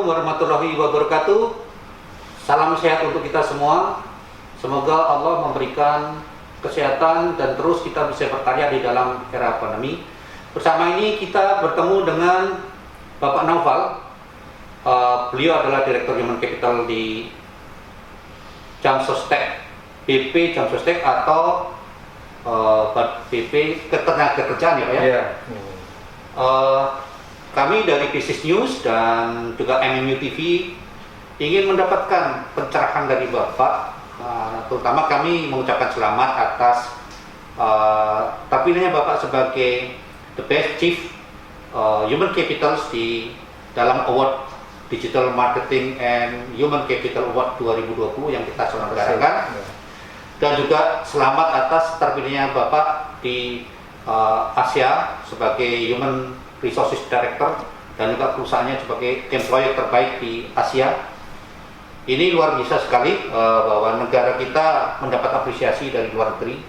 Assalamualaikum warahmatullahi wabarakatuh. Salam sehat untuk kita semua. Semoga Allah memberikan kesehatan dan terus kita bisa berkarya di dalam era pandemi. Bersama ini kita bertemu dengan Bapak Naufal. Beliau adalah Direktur Human Capital di Jamsostek, BP Jamsostek atau BP Ketenagakerjaan ya Pak ya? Iya. Kami dari Business News dan juga MMU TV ingin mendapatkan pencerahan dari Bapak, terutama kami mengucapkan selamat atas terpilihnya Bapak sebagai The Best Chief Human Capital di dalam Award Digital Marketing and Human Capital Award 2020 yang kita selenggarakan, dan juga selamat atas terpilihnya Bapak di Asia sebagai Human Resources Director dan juga perusahaannya sebagai employer terbaik di Asia. Ini luar biasa sekali bahwa negara kita mendapat apresiasi dari luar negeri.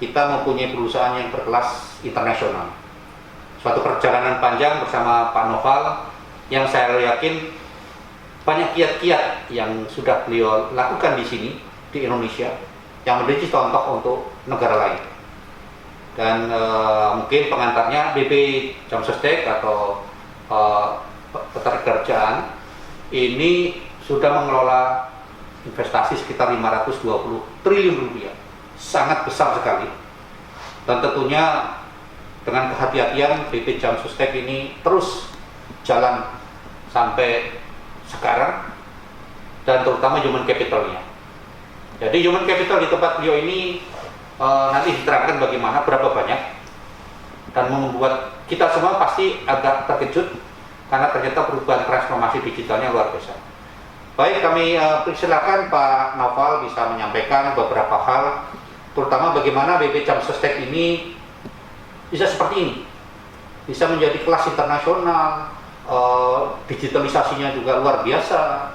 Kita mempunyai perusahaan yang berkelas internasional. Suatu perjalanan panjang bersama Pak Naufal yang saya yakin banyak kiat-kiat yang sudah beliau lakukan di sini di Indonesia yang menjadi contoh untuk negara lain. Dan mungkin pengantarnya BP Jamsostek atau Ketenagakerjaan ini sudah mengelola investasi sekitar 520 triliun rupiah, sangat besar sekali. Dan tentunya dengan kehati-hatian BP Jamsostek ini terus jalan sampai sekarang, dan terutama human capitalnya. Jadi human capital di tempat beliau ini nanti diterangkan bagaimana, berapa banyak, dan membuat kita semua pasti agak terkejut karena ternyata perubahan transformasi digitalnya luar biasa. Baik, kami persilakan Pak Naufal bisa menyampaikan beberapa hal, terutama bagaimana BP Jamsostek ini bisa seperti ini, bisa menjadi kelas internasional, digitalisasinya juga luar biasa,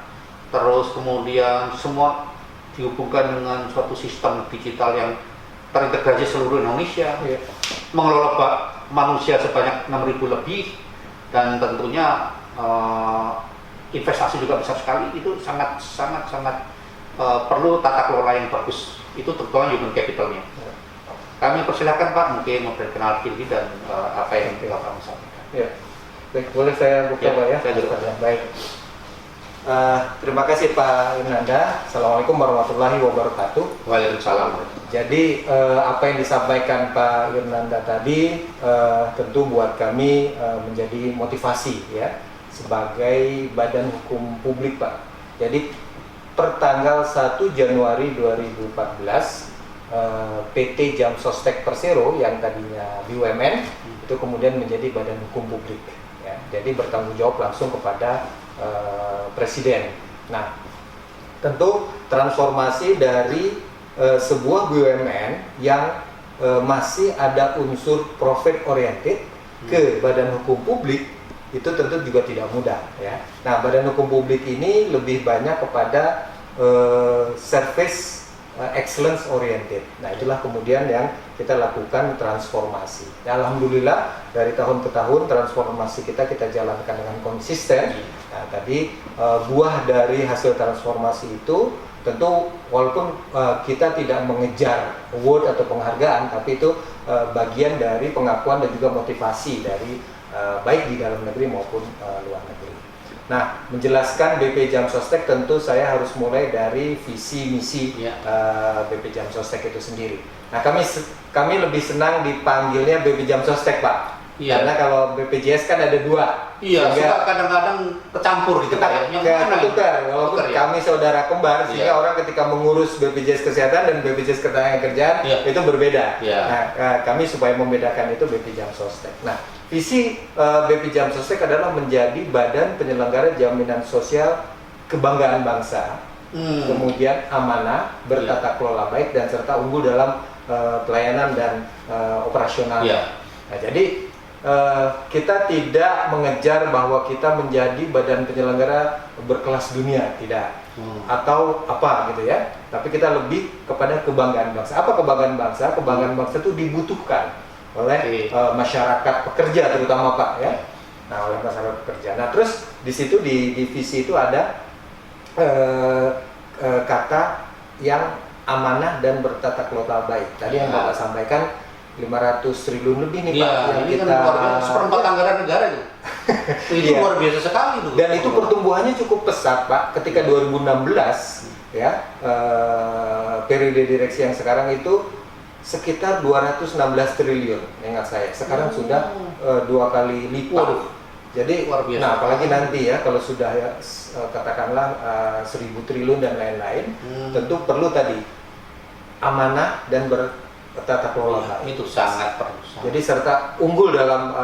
terus kemudian semua dihubungkan dengan suatu sistem digital yang terintegrasi seluruh Indonesia, mengelola manusia sebanyak 6.000 lebih, dan tentunya investasi juga besar sekali. Itu sangat perlu tata kelola yang bagus, itu terutama human capitalnya. Kami persilahkan Pak mungkin memperkenalkan diri dan apa yang Bapak sampaikan. Ya. Baik, boleh saya buka Pak ya? Saya juga. Baik. Terima kasih Pak Yunanda. Assalamualaikum warahmatullahi wabarakatuh. Waalaikumsalam. Jadi apa yang disampaikan Pak Yunanda tadi tentu buat kami menjadi motivasi ya sebagai badan hukum publik Pak. Jadi per tanggal 1 Januari 2014 PT Jamsostek Persero yang tadinya BUMN itu kemudian menjadi badan hukum publik ya. Jadi bertanggung jawab langsung kepada Presiden. Nah, tentu transformasi dari sebuah BUMN yang masih ada unsur profit oriented ke badan hukum publik itu tentu juga tidak mudah ya. Nah, badan hukum publik ini lebih banyak kepada service excellence oriented. Nah, itulah kemudian yang kita lakukan transformasi. Ya, alhamdulillah dari tahun ke tahun transformasi kita jalankan dengan konsisten. Nah, tadi buah dari hasil transformasi itu tentu walaupun kita tidak mengejar award atau penghargaan, tapi itu bagian dari pengakuan dan juga motivasi dari baik di dalam negeri maupun luar negeri. Nah, menjelaskan BP Jamsostek tentu saya harus mulai dari visi misi BP Jamsostek itu sendiri. Nah, kami lebih senang dipanggilnya BP Jamsostek Pak. Iya. Karena kalau BPJS kan ada dua. Iya, suka kadang-kadang kecampur gitu Pak. Ketukar, walaupun kami saudara kembar, sehingga orang ketika mengurus BPJS Kesehatan dan BPJS Ketenagakerjaan itu berbeda. Nah, kami supaya membedakan itu BP Jamsostek. Nah, visi BP Jamsostek adalah menjadi badan penyelenggara jaminan sosial kebanggaan bangsa, kemudian amanah, bertata kelola baik, dan serta unggul dalam pelayanan dan operasional. Nah, jadi kita tidak mengejar bahwa kita menjadi badan penyelenggara berkelas dunia, tidak, atau apa gitu ya. Tapi kita lebih kepada kebanggaan bangsa. Apa kebanggaan bangsa? Kebanggaan bangsa itu dibutuhkan oleh masyarakat pekerja terutama Pak ya. oleh masyarakat pekerja. Nah, terus di situ di visi itu ada kata yang amanah dan bertata kelola baik. Tadi yang Bapak sampaikan 500 triliun lebih nih Pak yang ini kita kan luar biasa, seperempat anggaran negara itu. Itu Iya. luar biasa sekali tuh. Dan itu pertumbuhannya cukup pesat Pak. Ketika 2016 ya periode direksi yang sekarang itu sekitar 216 triliun ingat saya. Sekarang sudah 2 kali lipat. Waduh. Jadi, Luar biasa. nah apalagi nanti ya kalau sudah ya katakanlah 1000 triliun dan lain-lain, tentu perlu tadi amanah dan bertata kelola baik. Itu sangat perlu. Jadi serta unggul dalam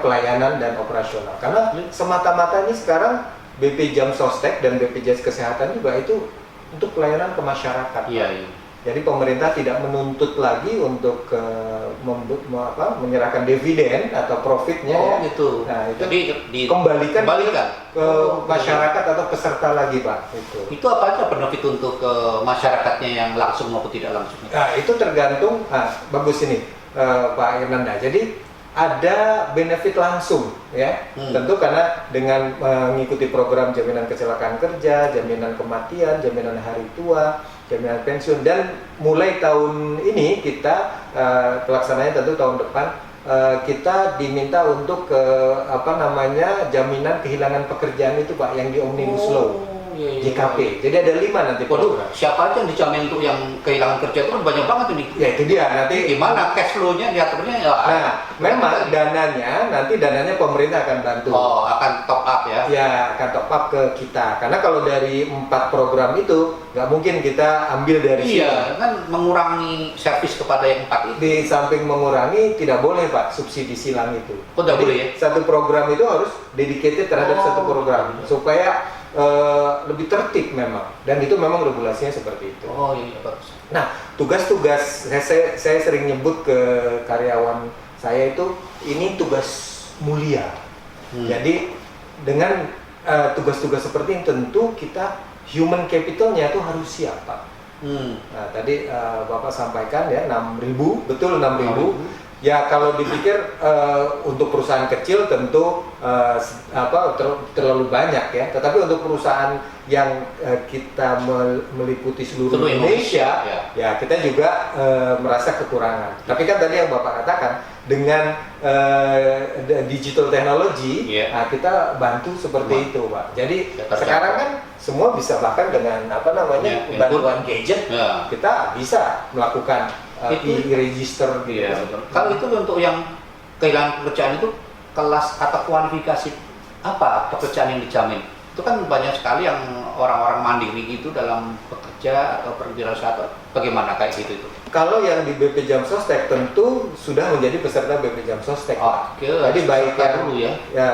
pelayanan dan operasional. Karena semata-mata ini sekarang BP Jam Sostek dan BPJS Kesehatan juga itu untuk pelayanan ke masyarakat. Iya, iya. Jadi pemerintah tidak menuntut lagi untuk menyerahkan dividen atau profitnya ya. Gitu. Nah, itu jadi kembalikan ke Oh, masyarakat atau peserta lagi Pak. Itu apa aja benefit untuk masyarakatnya yang langsung maupun tidak langsung? Nah, itu tergantung. Bagus ini Pak Irnanda. Jadi ada benefit langsung ya. Tentu karena dengan mengikuti program jaminan kecelakaan kerja, jaminan kematian, jaminan hari tua, jaminan pensiun, dan mulai tahun ini kita pelaksananya tentu tahun depan kita diminta untuk jaminan kehilangan pekerjaan itu Pak yang di Omnibus Law. JKP. Jadi ada 5 nanti. Waduh, siapa aja yang dijamin untuk yang kehilangan kerja itu kan banyak banget ini. Ya itu dia nanti. Gimana cash flow-nya diaturnya ya? Nah, memang dananya pemerintah akan bantu. Oh, akan top up ya? Ya, akan top up ke kita. Karena kalau dari 4 program itu nggak mungkin kita ambil dari sini. Iya, kan mengurangi servis kepada yang 4 itu. Di samping mengurangi, tidak boleh Pak subsidi silang itu. Oh, tidak Jadi, boleh ya? satu program itu harus dedicated terhadap satu program supaya lebih tertib memang, dan itu memang regulasinya seperti itu. Oh iya, bagus. Nah, tugas-tugas saya sering nyebut ke karyawan saya itu ini tugas mulia. Jadi dengan tugas-tugas seperti ini tentu kita human capitalnya itu harus siap Pak. Nah, tadi Bapak sampaikan ya 6.000, betul 6.000. Ya kalau dipikir untuk perusahaan kecil tentu terlalu banyak ya. Tetapi untuk perusahaan yang kita meliputi seluruh Indonesia, ya kita juga merasa kekurangan. Tapi kan tadi yang Bapak katakan dengan digital technology, nah, kita bantu seperti itu Pak. Jadi sekarang kan semua bisa bahkan dengan bantuan gadget, kita bisa melakukan e-register gitu. Iya, kalau itu untuk yang kehilangan pekerjaan itu kelas atau kualifikasi apa pekerjaan yang dijamin? Itu kan banyak sekali yang orang-orang mandiri gitu dalam bekerja atau berwirausaha. Bagaimana kayak gitu itu? Kalau yang di BP Jam Sostek tentu sudah menjadi peserta BP Jam Sostek. Jadi baik yang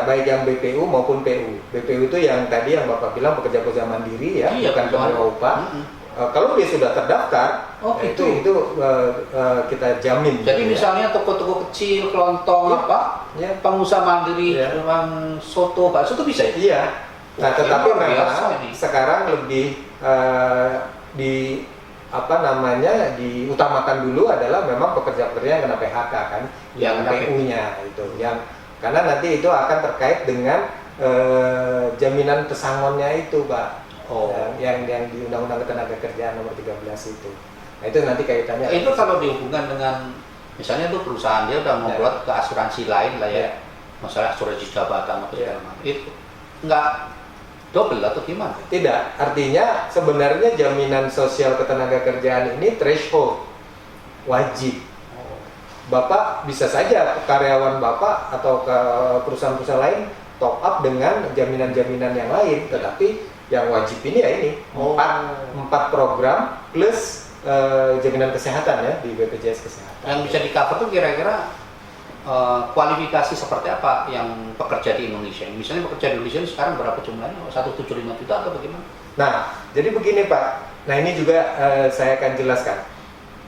baik yang BPU maupun PU. BPU itu yang tadi yang Bapak bilang pekerja-pekerja mandiri ya, bukan penerima upah. Kalau dia sudah terdaftar, itu kita jamin. Jadi misalnya toko-toko kecil, kelontong pengusaha mandiri, soto, bakso itu bisa ya? Iya. Nah, tetapi memang sekarang lebih diutamakan dulu adalah memang pekerja-pekerja yang kena PHK kan, yang PU-nya itu, yang karena nanti itu akan terkait dengan jaminan pesangonnya itu, Pak. Yang di Undang-Undang Ketenagakerjaan nomor 13 itu. Nah, itu nanti kaitannya. Itu kalau dihubungkan dengan misalnya tuh perusahaan dia udah membuat ke asuransi lain lah ya. Masalah asuransi jabatan atau segala macam. Itu enggak double atau gimana? Tidak, artinya sebenarnya jaminan sosial ketenagakerjaan ini threshold wajib. Bapak bisa saja karyawan Bapak atau ke perusahaan-perusahaan lain top up dengan jaminan-jaminan yang lain, tetapi yang wajib ini ya ini 4 program plus jaminan kesehatan ya di BPJS Kesehatan. Yang bisa di cover tuh kira-kira kualifikasi seperti apa yang pekerja di Indonesia? Misalnya pekerja di Indonesia sekarang berapa jumlahnya? 175 juta atau bagaimana? Nah, jadi begini Pak. Nah, ini juga saya akan jelaskan.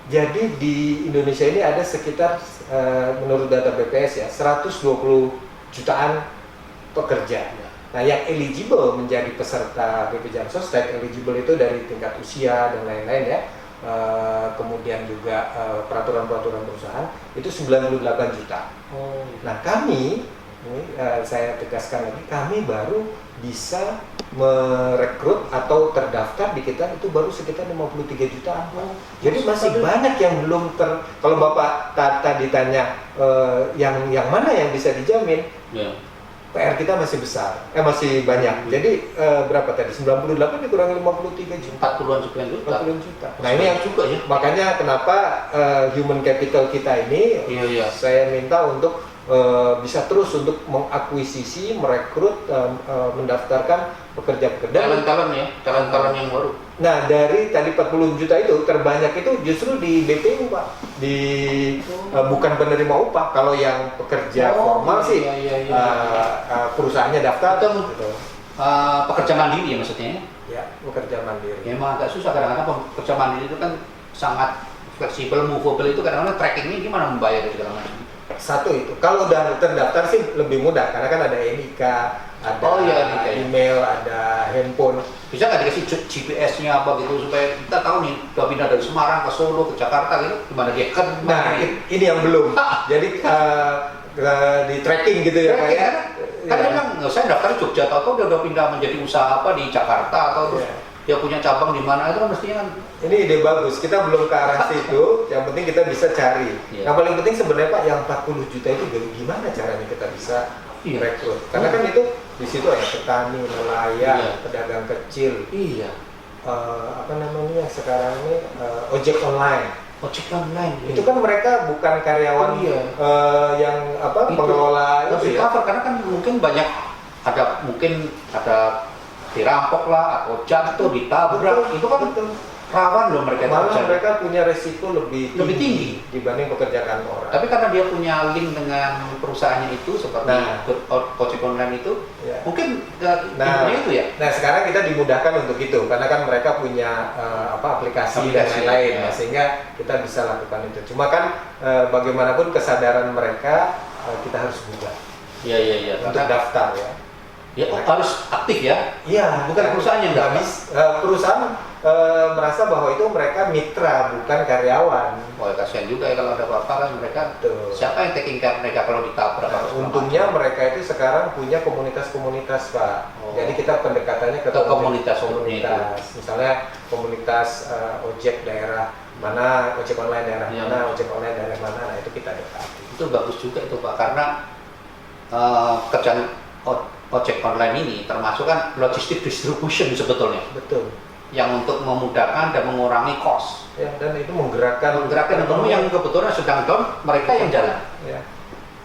Jadi di Indonesia ini ada sekitar menurut data BPS ya 120 jutaan pekerja. Nah, yang eligible menjadi peserta BP Jam Sostek, eligible itu dari tingkat usia dan lain-lain ya. Kemudian juga peraturan-peraturan perusahaan itu 98 juta. Nah, kami ini saya tegaskan lagi, kami baru bisa merekrut atau terdaftar di kita itu baru sekitar 53 jutaan. Jadi masih banyak yang belum kalau Bapak tadi tanya yang mana yang bisa dijamin, PR kita masih besar, masih banyak. Jadi berapa tadi? 98 dikurangi 53 juta. 40-an sekian juta. 40 juta. Nah ini yang juga ya. Makanya kenapa human capital kita ini saya minta untuk bisa terus untuk mengakuisisi, merekrut, mendaftarkan pekerja-pekerja. Talent yang baru. Nah dari tadi 40 juta itu terbanyak itu justru di BPU Pak, bukan penerima upah. Kalau yang pekerja formal sih perusahaannya daftar. Gitu. Pekerja mandiri ya maksudnya? Ya, pekerja mandiri. Ya, emang agak susah kadang-kadang pekerja mandiri itu kan sangat fleksibel, movable itu kadang-kadang trackingnya gimana membayar dan segala macam. Satu itu, kalau udah terdaftar sih lebih mudah karena kan ada NIK, ada email, ada handphone. Bisa nggak dikasih GPS-nya apa gitu supaya kita tahu nih udah pindah dari Semarang ke Solo ke Jakarta gitu gimana dia kan? Nah ini yang belum. Jadi di tracking gitu ya Pak ya. Kan memang saya daftar Jogja atau dia udah pindah menjadi usaha apa di Jakarta atau terus dia punya cabang di mana itu kan mestinya kan. Ini ide bagus, kita belum ke arah situ, yang penting kita bisa cari. Yang paling penting sebenarnya Pak, yang 40 juta itu gimana caranya kita bisa rekrut? Karena kan itu di situ ada petani, nelayan, pedagang kecil. Apa namanya sekarang ini ojek online. Ojek online. Itu kan mereka bukan karyawan yang pengelola itu ya. Karena kan mungkin banyak ada dirampok lah atau jatuh ditabrak itu kan rawan loh mereka. Malah mereka punya resiko lebih tinggi dibanding pekerja kantoran. Tapi karena dia punya link dengan perusahaannya itu seperti ojek online itu mungkin itu ya. Nah sekarang kita dimudahkan untuk itu karena kan mereka punya aplikasi dan lain-lain sehingga kita bisa lakukan itu. Cuma kan bagaimanapun kesadaran mereka kita harus buka. Untuk daftar ya. Harus aktif ya. Iya, bukan perusahaan yang nggak habis. Perusahaan merasa bahwa itu mereka mitra bukan karyawan. Kasihan juga ya kalau ada apa-apa kan mereka. Siapa yang taking care mereka kalau ditabrak? Untungnya mereka itu sekarang punya komunitas-komunitas Pak. Jadi kita pendekatannya ke komunitas. Misalnya komunitas ojek daerah mana, ojek online daerah mana, ojek online daerah mana. Nah itu kita dekati. Itu bagus juga itu Pak karena kerjaan ojek online ini termasuk kan logistik distribution sebetulnya. Betul. Yang untuk memudahkan dan mengurangi cost. Dan itu menggerakkan ekonomi yang kebetulan sedang down, mereka yang jalan.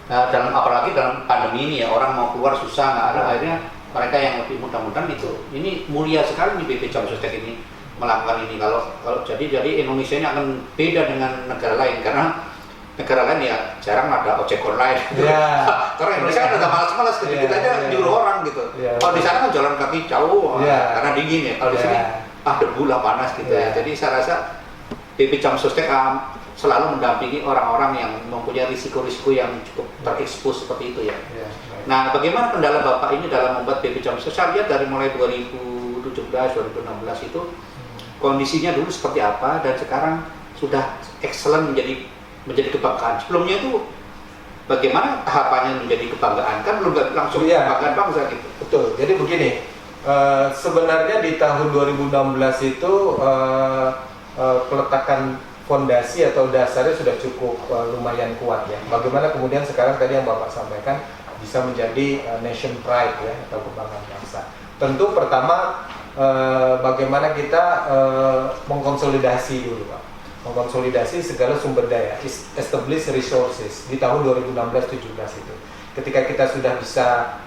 Nah, apalagi dalam pandemi ini ya orang mau keluar susah nggak ada akhirnya mereka yang lebih mudah-mudahan itu. Ini mulia sekali nih BP Jam Sostek ini melakukan ini. Kalau jadi Indonesia ini akan beda dengan negara lain karena negara lain ya jarang ada ojek online. Karena Indonesia kan ada malas-malas kita aja nyuruh orang gitu. Kalau di sana kan jalan kaki jauh karena dingin ya. Kalau di sini debu lah panas gitu ya. Jadi saya rasa BP Jam Sostek selalu mendampingi orang-orang yang mempunyai risiko-risiko yang cukup terekspos seperti itu ya. Nah, bagaimana kendala Bapak ini dalam membuat BP Jam Sostek? Saya lihat dari mulai 2017, 2016 itu kondisinya dulu seperti apa dan sekarang sudah excellent menjadi kebanggaan. Sebelumnya itu bagaimana tahapannya menjadi kebanggaan? Kan belum langsung kebanggaan bangsa gitu. Betul. Jadi begini, sebenarnya di tahun 2016 itu peletakan fondasi atau dasarnya sudah cukup lumayan kuat ya. Bagaimana kemudian sekarang tadi yang Bapak sampaikan bisa menjadi nation pride ya atau kebanggaan bangsa. Tentu pertama bagaimana kita mengkonsolidasi dulu Pak. Mengkonsolidasi segala sumber daya, establish resources di tahun 2016-17 itu. Ketika kita sudah bisa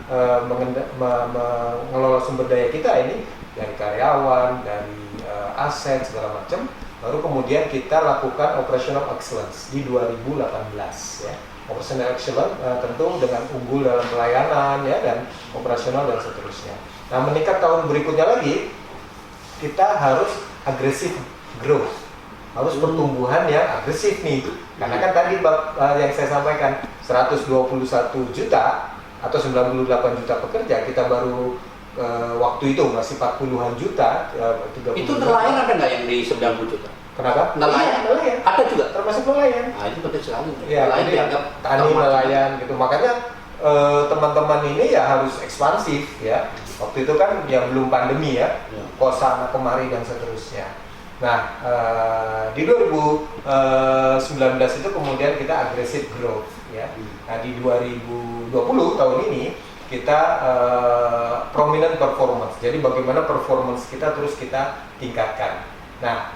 mengelola sumber daya kita ini dari karyawan, dari aset segala macam, baru kemudian kita lakukan operational excellence di 2018 ya. Operational excellence tentu dengan unggul dalam pelayanan ya dan operasional dan seterusnya. Nah meningkat tahun berikutnya lagi kita harus agresif growth. Harus pertumbuhan yang agresif nih, karena kan tadi yang saya sampaikan 121 juta atau 98 juta pekerja kita baru waktu itu masih 40-an juta 30 itu nelayan ada nggak yang di 90 juta? Kenapa? Nelayan ada juga termasuk nelayan. Itu penting sekali. Ya, nelayan dianggap tani nelayan gitu, makanya teman-teman ini ya harus ekspansif ya. Waktu itu kan yang belum pandemi ya, kok sana kemari dan seterusnya. Nah, di 2019 itu kemudian kita agresif growth ya. Nah, di 2020 tahun ini kita prominent performance. Jadi bagaimana performance kita terus kita tingkatkan. Nah,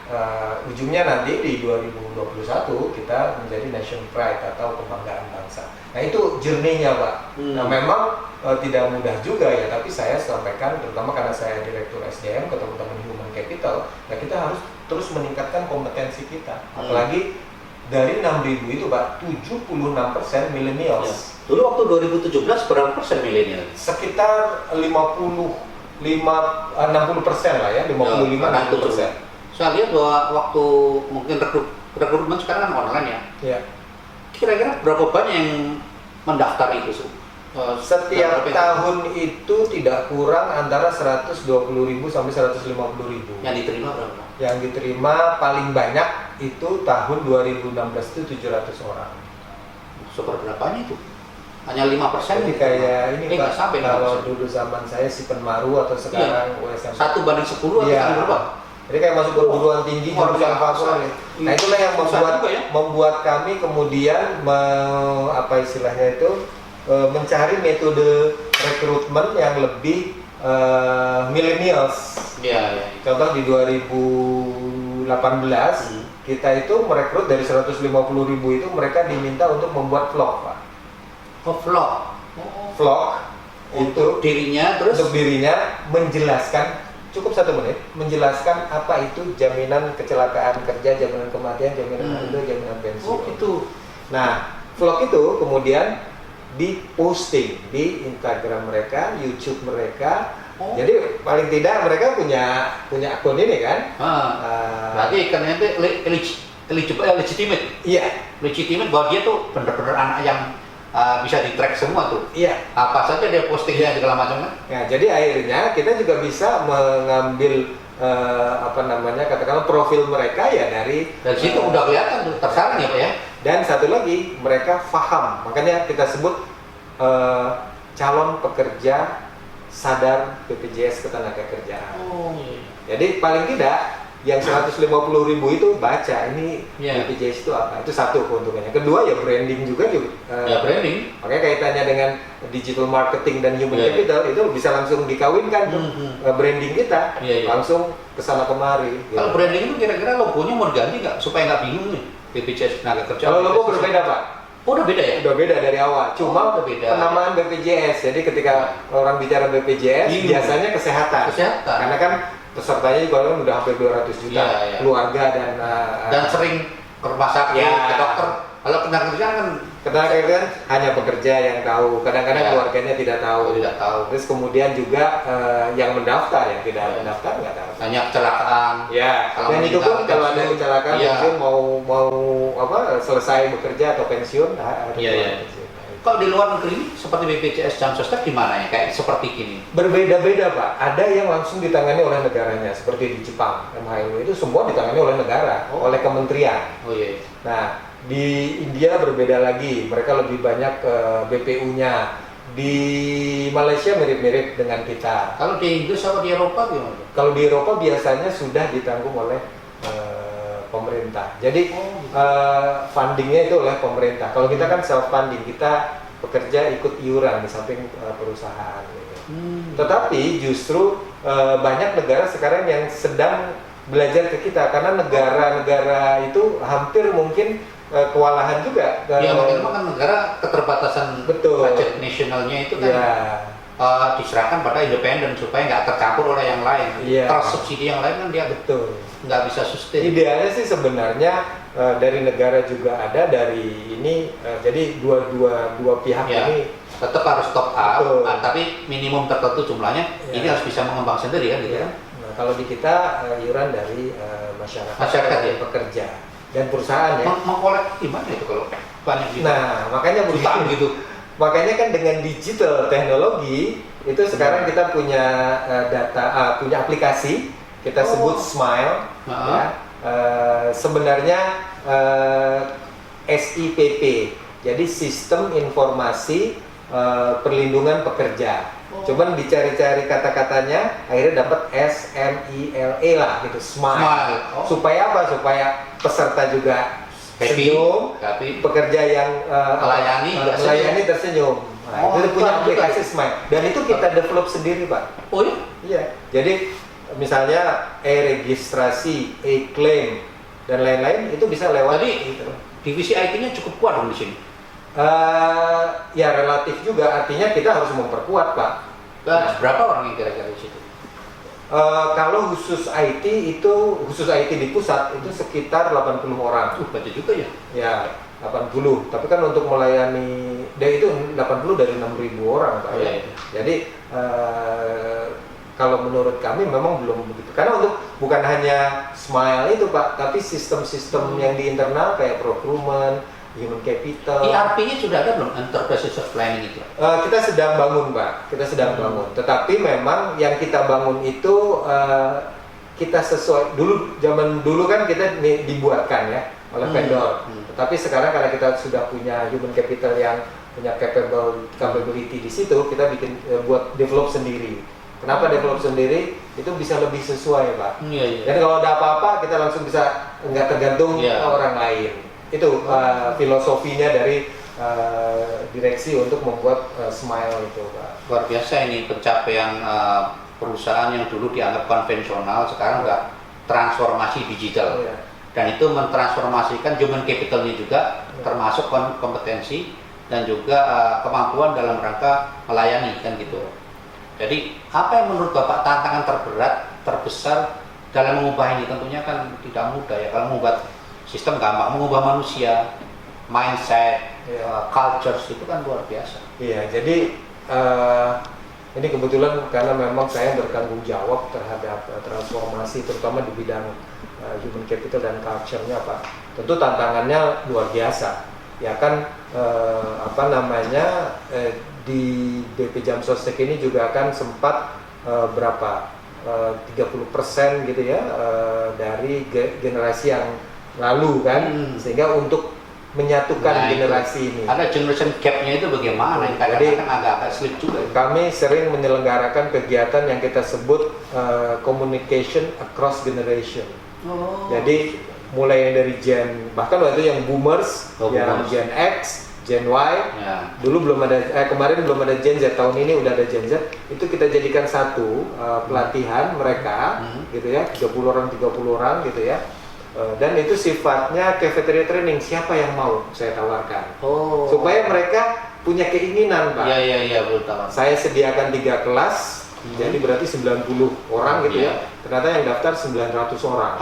ujungnya nanti di 2021 kita menjadi nation pride atau kebanggaan bangsa. Nah, itu journey-nya, Pak. Nah, memang tidak mudah juga ya, tapi saya sampaikan terutama karena saya direktur SDM ke teman-teman human capital, ya kita harus terus meningkatkan kompetensi kita. Apalagi dari 6.000 itu, Pak, 76% millennials. Dulu waktu 2017 berapa persen milenial? Sekitar 60% lah ya, 55-60%. Saya lihat bahwa waktu mungkin rekrutmen sekarang kan online ya. Ya. Kira-kira berapa banyak yang mendaftar itu? Setiap tahun itu tidak kurang antara 120.000 sampai 150.000. Yang diterima berapa? Yang diterima paling banyak itu tahun 2016 itu 700 orang. Seberapanya itu? Hanya 5%? Jadi kayak ini Pak, sampai kalau dulu zaman saya si Penmaru atau sekarang USM 1/10 iya. atau berapa? Jadi kayak masuk perguruan tinggi jurusan favorit. Nah, itulah yang membuat kami kemudian istilahnya itu mencari metode rekrutmen yang lebih millennials. Ya. Contoh di 2018 kita itu merekrut dari 150.000 itu mereka diminta untuk membuat vlog, Pak. Vlog. Vlog itu dirinya terus untuk dirinya menjelaskan cukup 1 menit menjelaskan apa itu jaminan kecelakaan kerja, jaminan kematian, jaminan hidup, jaminan pensiun. Oh, itu. Nah, vlog itu kemudian diposting di Instagram mereka, YouTube mereka. Jadi paling tidak mereka punya akun ini kan. Berarti karena itu legitimate. Iya. Legitimate bahwa dia tuh benar-benar anak yang bisa di-track semua tuh. Iya. Apa saja dia postingnya segala macam kan? Nah, jadi akhirnya kita juga bisa mengambil katakanlah profil mereka ya dari situ udah kelihatan tuh tersaring ya Pak ya. Dan satu lagi mereka paham, makanya kita sebut calon pekerja sadar BPJS Ketenagakerjaan. Iya. Jadi paling tidak yang 150.000 itu baca ini BPJS itu apa? Itu satu keuntungannya. Kedua ya branding juga. Branding. Makanya kaitannya dengan digital marketing dan human capital itu bisa langsung dikawinkan tuh branding kita langsung kesana kemari. Gitu. Kalau branding itu kira-kira logonya mau diganti nggak supaya nggak bingung nih BPJS Ketenagakerjaan? Kalau logo berbeda Pak. Oh, udah beda ya? Udah beda dari awal. Cuma penamaan BPJS. Jadi ketika orang bicara BPJS biasanya kesehatan. Karena kan pesertanya juga udah hampir 200 juta keluarga dan sering ke rumah sakit, ke dokter. Kalau ketenagakerjaan kan hanya pekerja yang tahu, kadang-kadang keluarganya tidak tahu. Terus kemudian juga yang mendaftar, yang tidak mendaftar nggak tahu. Hanya kecelakaan. Dan itu pun kalau ada kecelakaan mungkin mau selesai bekerja atau pensiun Kalau di luar negeri seperti BPJS Jam Sostek gimana ya? Kayak seperti gini? Berbeda-beda Pak. Ada yang langsung ditangani oleh negaranya, seperti di Jepang, MHLW itu semua ditangani oleh negara, oleh kementerian. Nah, di India berbeda lagi, mereka lebih banyak BPU-nya. Di Malaysia mirip-mirip dengan kita. Kalau di Inggris atau di Eropa gimana? Kalau di Eropa biasanya sudah ditanggung oleh pemerintah. Jadi fundingnya itu oleh pemerintah. Kalau kita kan self funding, kita pekerja ikut iuran di samping perusahaan. Gitu. Tetapi justru banyak negara sekarang yang sedang belajar ke kita karena negara-negara itu hampir mungkin kewalahan juga. Memang kan negara keterbatasan budget nasionalnya itu kan diserahkan pada independen supaya nggak tercampur oleh yang lain. Tersubsidi yang lain kan dia nggak bisa sustain. Idealnya sih sebenarnya dari negara juga ada, dari ini jadi dua pihak ini tetap harus top up, tapi minimum tertentu jumlahnya ini harus bisa mengembang sendiri kan gitu kan. Nah, kalau di kita iuran dari masyarakat pekerja dan perusahaan ya. Mengkolek gimana itu kalau banyak gitu? Nah, makanya utang gitu. Makanya kan dengan digital teknologi itu sekarang kita punya punya aplikasi kita sebut Smile. Sebenarnya SIPP, jadi Sistem Informasi perlindungan pekerja. Cuman dicari-cari kata-katanya, akhirnya dapat SMILE lah gitu, smile. Smile. Oh. Supaya apa? Supaya peserta juga Happy, senyum, happy. pekerja yang melayani tersenyum. Nah, Oh, itu punya keren juga aplikasi ya. Smile. Dan itu kita develop sendiri, Pak. Oh ya? Iya. Jadi misalnya e-registrasi, e-claim dan lain-lain itu bisa lewat Jadi itu. divisi IT-nya cukup kuat dong di sini. Ya relatif juga, artinya kita harus memperkuat, Pak. Nah, berapa orang yang kira-kira di situ? Kalau khusus IT khusus IT di pusat itu sekitar 80 orang. Baca juga ya. Ya, 80. Tapi kan untuk melayani itu 80 dari 6.000 orang, Pak. Oh, Ya. iya. Jadi kalau menurut kami memang belum begitu. Karena untuk bukan hanya Smile itu, Pak, tapi sistem-sistem yang di internal kayak procurement, human capital. ERP-nya sudah ada belum? Enterprise Resource Planning itu? Kita sedang bangun, Pak. Kita sedang bangun. Tetapi memang yang kita bangun itu kita sesuai zaman dulu kan kita dibuatkan ya oleh vendor. Tetapi sekarang karena kita sudah punya human capital yang punya capability di situ, kita bikin buat develop sendiri. Kenapa develop sendiri? Itu bisa lebih sesuai, Pak. Iya, iya. Jadi kalau ada apa-apa kita langsung bisa nggak tergantung orang lain. Itu filosofinya dari direksi untuk membuat Smile itu, Pak. Luar biasa ini pencapaian perusahaan yang dulu dianggap konvensional sekarang nggak transformasi digital. Iya. Dan itu mentransformasikan human capitalnya juga, termasuk kompetensi dan juga kemampuan dalam rangka melayani kan gitu. Jadi apa yang menurut Bapak tantangan terbesar dalam mengubah ini? Tentunya kan tidak mudah ya. Kalau membuat sistem gampang, mengubah manusia, mindset, cultures itu kan luar biasa. Iya, jadi ini kebetulan karena memang saya bertanggung jawab terhadap transformasi terutama di bidang human capital dan culture-nya, Pak. Tentu tantangannya luar biasa. Ya kan di BP Jam Sostek ini juga kan sempat 30% gitu ya dari generasi yang lalu kan, sehingga untuk menyatukan generasi ini. Ada generation gap-nya itu bagaimana? Kadang-kadang agak-agak sulit juga. Kami sering menyelenggarakan kegiatan yang kita sebut communication across generation. Jadi mulai dari bahkan waktu yang boomers, yang Gen X, Gen Y, dulu belum ada, kemarin belum ada Gen Z, tahun ini udah ada Gen Z. Itu kita jadikan satu pelatihan mereka, gitu ya, 30 orang gitu ya. Dan itu sifatnya cafeteria training, siapa yang mau saya tawarkan, supaya mereka punya keinginan, Pak. Iya, betul. Saya sediakan 3 kelas, jadi berarti 90 orang gitu ya. Ternyata yang daftar 900 orang.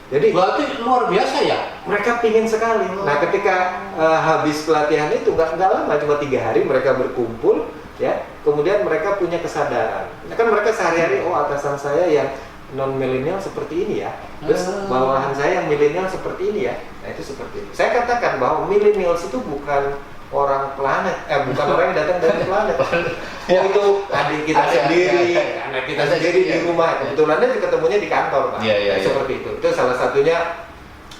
Jadi berarti luar biasa ya. Mereka pingin sekali. Nah, ketika habis pelatihan itu nggak lama, cuma 3 hari mereka berkumpul, ya. Kemudian mereka punya kesadaran. Kan mereka sehari-hari, atasan saya yang non milenial seperti ini ya. Terus bawahan saya yang milenial seperti ini ya. Nah, itu seperti itu. Saya katakan bahwa millennials itu bukan orang planet, bukan orang yang datang dari planet. Itu adik kita sendiri, anak kita sendiri di rumah. Kebetulannya ketemunya di kantor, Pak. Seperti itu. Itu salah satunya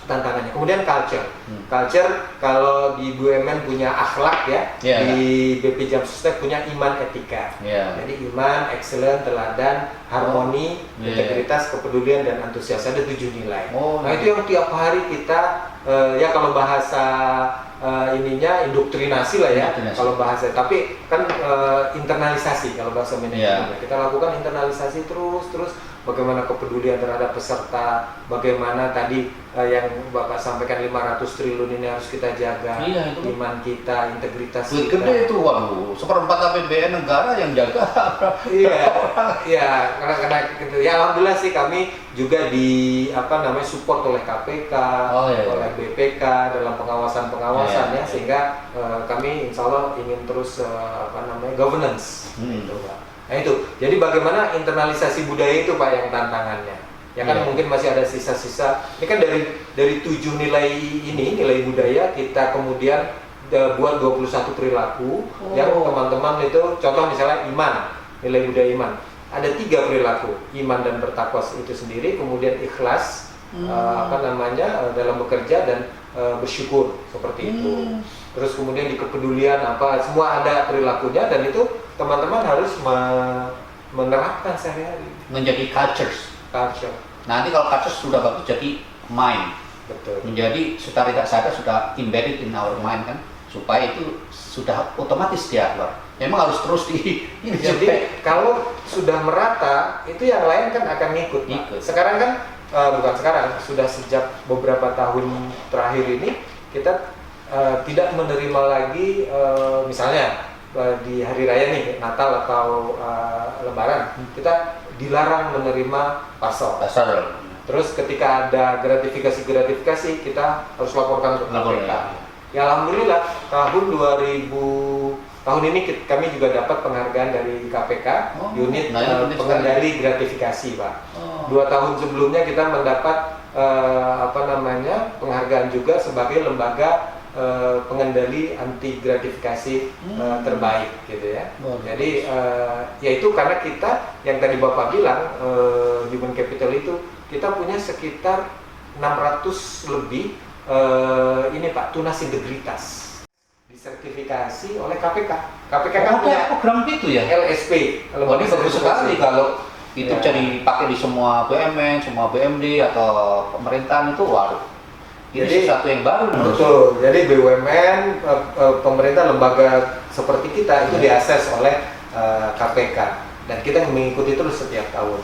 tantangannya. Kemudian culture. Culture kalau di BUMN punya akhlak ya, di BP Jam Sostek punya iman etika. Jadi iman, excellent, teladan, harmoni, integritas, kepedulian dan antusias. Ada 7 nilai. Nah, itu yang tiap hari kita ya kalau bahasa indoktrinasi lah ya, kalau bahasa, tapi kan internalisasi kalau bahasa manajemen. Kita lakukan internalisasi terus bagaimana kepedulian terhadap peserta, bagaimana tadi yang Bapak sampaikan 500 triliun ini harus kita jaga, iman kita, integritas kita. Gede itu, waduh, 1/4 APBN negara yang jaga. Iya, karena gitu. Ya alhamdulillah sih kami juga support oleh KPK, oleh BPK dalam pengawasan ya, sehingga kami insya Allah ingin terus governance gitu, Pak. Nah itu, jadi bagaimana internalisasi budaya itu, Pak, yang tantangannya. Ya kan mungkin masih ada sisa-sisa. Ini kan dari 7 nilai nilai budaya kita kemudian buat 21 perilaku yang teman-teman itu, contoh misalnya iman, nilai budaya iman. Ada 3 perilaku, iman dan bertakwa itu sendiri, kemudian ikhlas, dalam bekerja dan bersyukur seperti itu. Terus kemudian di kepedulian semua ada perilakunya, dan itu teman-teman harus menerapkan sehari-hari. Menjadi culture. Nanti kalau culture sudah bagus jadi mind. Betul. Menjadi secara tidak sadar sudah embedded in our mind kan, supaya itu sudah otomatis dia keluar. Memang harus terus Jadi kalau sudah merata, itu yang lain kan akan ngikut. Sekarang kan bukan sekarang, sudah sejak beberapa tahun terakhir ini kita tidak menerima lagi misalnya di hari raya nih, Natal atau Lebaran, kita dilarang menerima parcel. Terus ketika ada gratifikasi kita harus laporkan ke KPK. Ya alhamdulillah tahun ini kami juga dapat penghargaan dari KPK, unit pengendali gratifikasi, Pak. 2 tahun sebelumnya kita mendapat penghargaan juga sebagai lembaga pengendali anti gratifikasi terbaik, gitu ya. Jadi yaitu karena kita yang tadi Bapak bilang, human capital itu kita punya sekitar 600 lebih Pak, tunas integritas disertifikasi oleh KPK. KPK kan punya program itu ya, LSP. Ini bagus sekali kalau itu jadi dipakai di semua BUMN, semua BUMD atau pemerintahan itu, waduh. Ini sesuatu yang baru. Betul. Jadi BUMN, pemerintah, lembaga seperti kita itu diakses oleh KPK, dan kita mengikuti terus setiap tahun.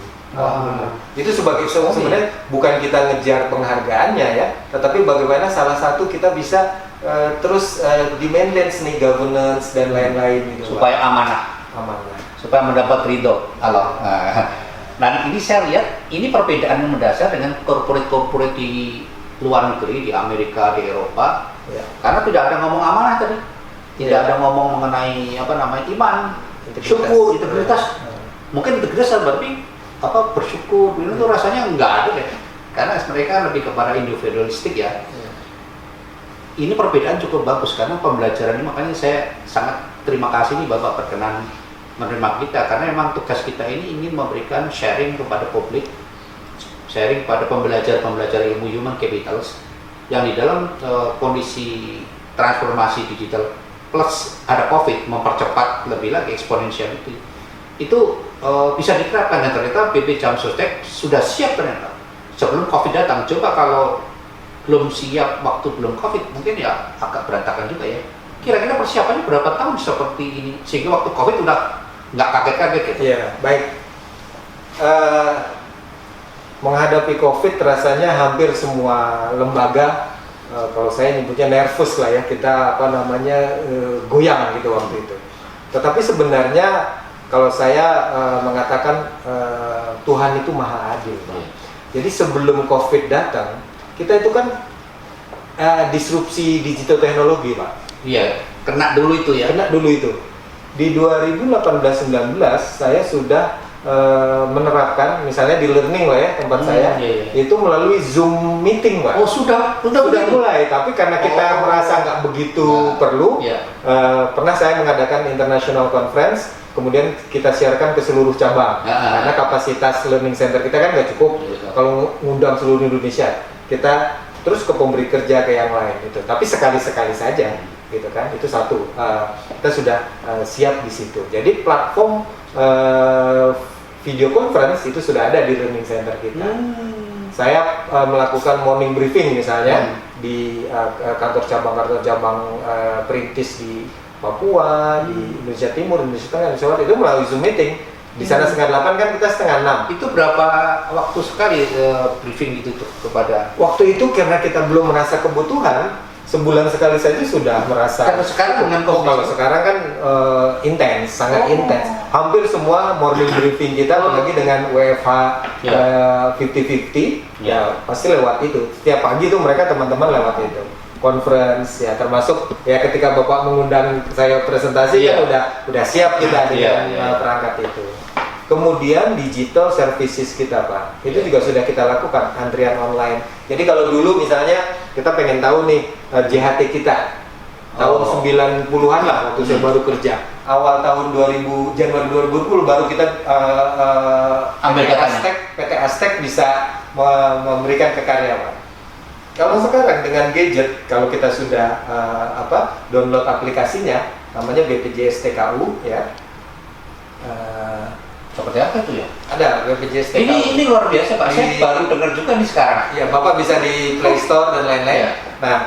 Itu sebenarnya bukan kita ngejar penghargaannya ya, tetapi bagaimana salah satu kita bisa terus di maintenance nih, governance dan lain-lain gitu, supaya amanah, supaya mendapat ridho Allah. Dan ini saya lihat ini perbedaan yang mendasar dengan corporate di luar negeri, di Amerika, di Eropa, karena tidak ada ngomong amanah tadi, tidak ada ngomong mengenai iman, syukur, integritas. Mungkin integritas berarti bersyukur, itu tuh rasanya nggak ada ya, karena mereka lebih kepada individualistik ya. Ini perbedaan cukup bagus karena pembelajaran ini, makanya saya sangat terima kasih nih Bapak berkenan menerima kita, karena memang tugas kita ini ingin memberikan sharing kepada publik, sharing pada pembelajar ilmu human capitals yang di dalam kondisi transformasi digital plus ada COVID mempercepat lebih lagi eksponensial itu bisa diterapkan, dan ternyata BP Jam Sostek sudah siap ternyata sebelum COVID datang. Coba kalau belum siap waktu belum COVID, mungkin ya agak berantakan juga ya. Kira-kira persiapannya berapa tahun seperti ini sehingga waktu COVID udah nggak kaget-kaget gitu? Iya, baik. Menghadapi COVID rasanya hampir semua lembaga, kalau saya nyebutnya nervous lah ya, kita goyang gitu waktu itu. Tetapi sebenarnya kalau saya mengatakan Tuhan itu maha adil, Pak. Jadi sebelum COVID datang, kita itu kan disrupsi digital teknologi, Pak. Iya, kena dulu itu ya. Kena dulu itu. Di 2018-19 saya sudah menerapkan, misalnya di learning lah ya tempat saya, itu melalui Zoom meeting, Pak. Oh sudah mulai, tapi karena kita merasa nggak begitu perlu, pernah saya mengadakan international conference, kemudian kita siarkan ke seluruh cabang, karena kapasitas learning center kita kan nggak cukup kalau ngundang seluruh Indonesia, kita terus ke pemberi kerja, ke yang lain itu, tapi sekali-sekali saja gitu kan, itu satu, kita sudah siap di situ. Jadi platform video conference itu sudah ada di learning center kita. Saya melakukan morning briefing misalnya di kantor cabang perintis di Papua, di Indonesia Timur, Indonesia Tengah, Indonesia Barat, itu melalui Zoom meeting. Di sana 5:30 kan, kita 5:30. Itu berapa waktu sekali briefing itu kepada? Waktu itu karena kita belum merasa kebutuhan, sebulan sekali saja sudah merasa. Karena sekarang dengan COVID. Kalau sekarang kan intens, sangat intens. Hampir semua morning briefing kita, apalagi dengan WFH 50-50, ya pasti lewat itu. Setiap pagi tuh mereka teman-teman lewat itu. Conference ya, termasuk ya ketika Bapak mengundang saya presentasi kan udah siap kita dengan perangkat itu. Kemudian digital services kita, Pak, itu juga sudah kita lakukan, antrian online. Jadi kalau dulu misalnya kita pengen tahu nih JHT kita tahun 90-an lah waktu saya baru kerja, awal tahun Januari 2020 baru kita PT Aztec bisa memberikan ke karyawan. Kalau sekarang dengan gadget, kalau kita sudah download aplikasinya, namanya BPJS TKU ya. Seperti apa itu ya? Ada BPJS TKU. Ini luar biasa Pak. Saya baru dengar juga nih sekarang. Ya, Bapak bisa di Play Store dan lain-lain. Ya. Nah,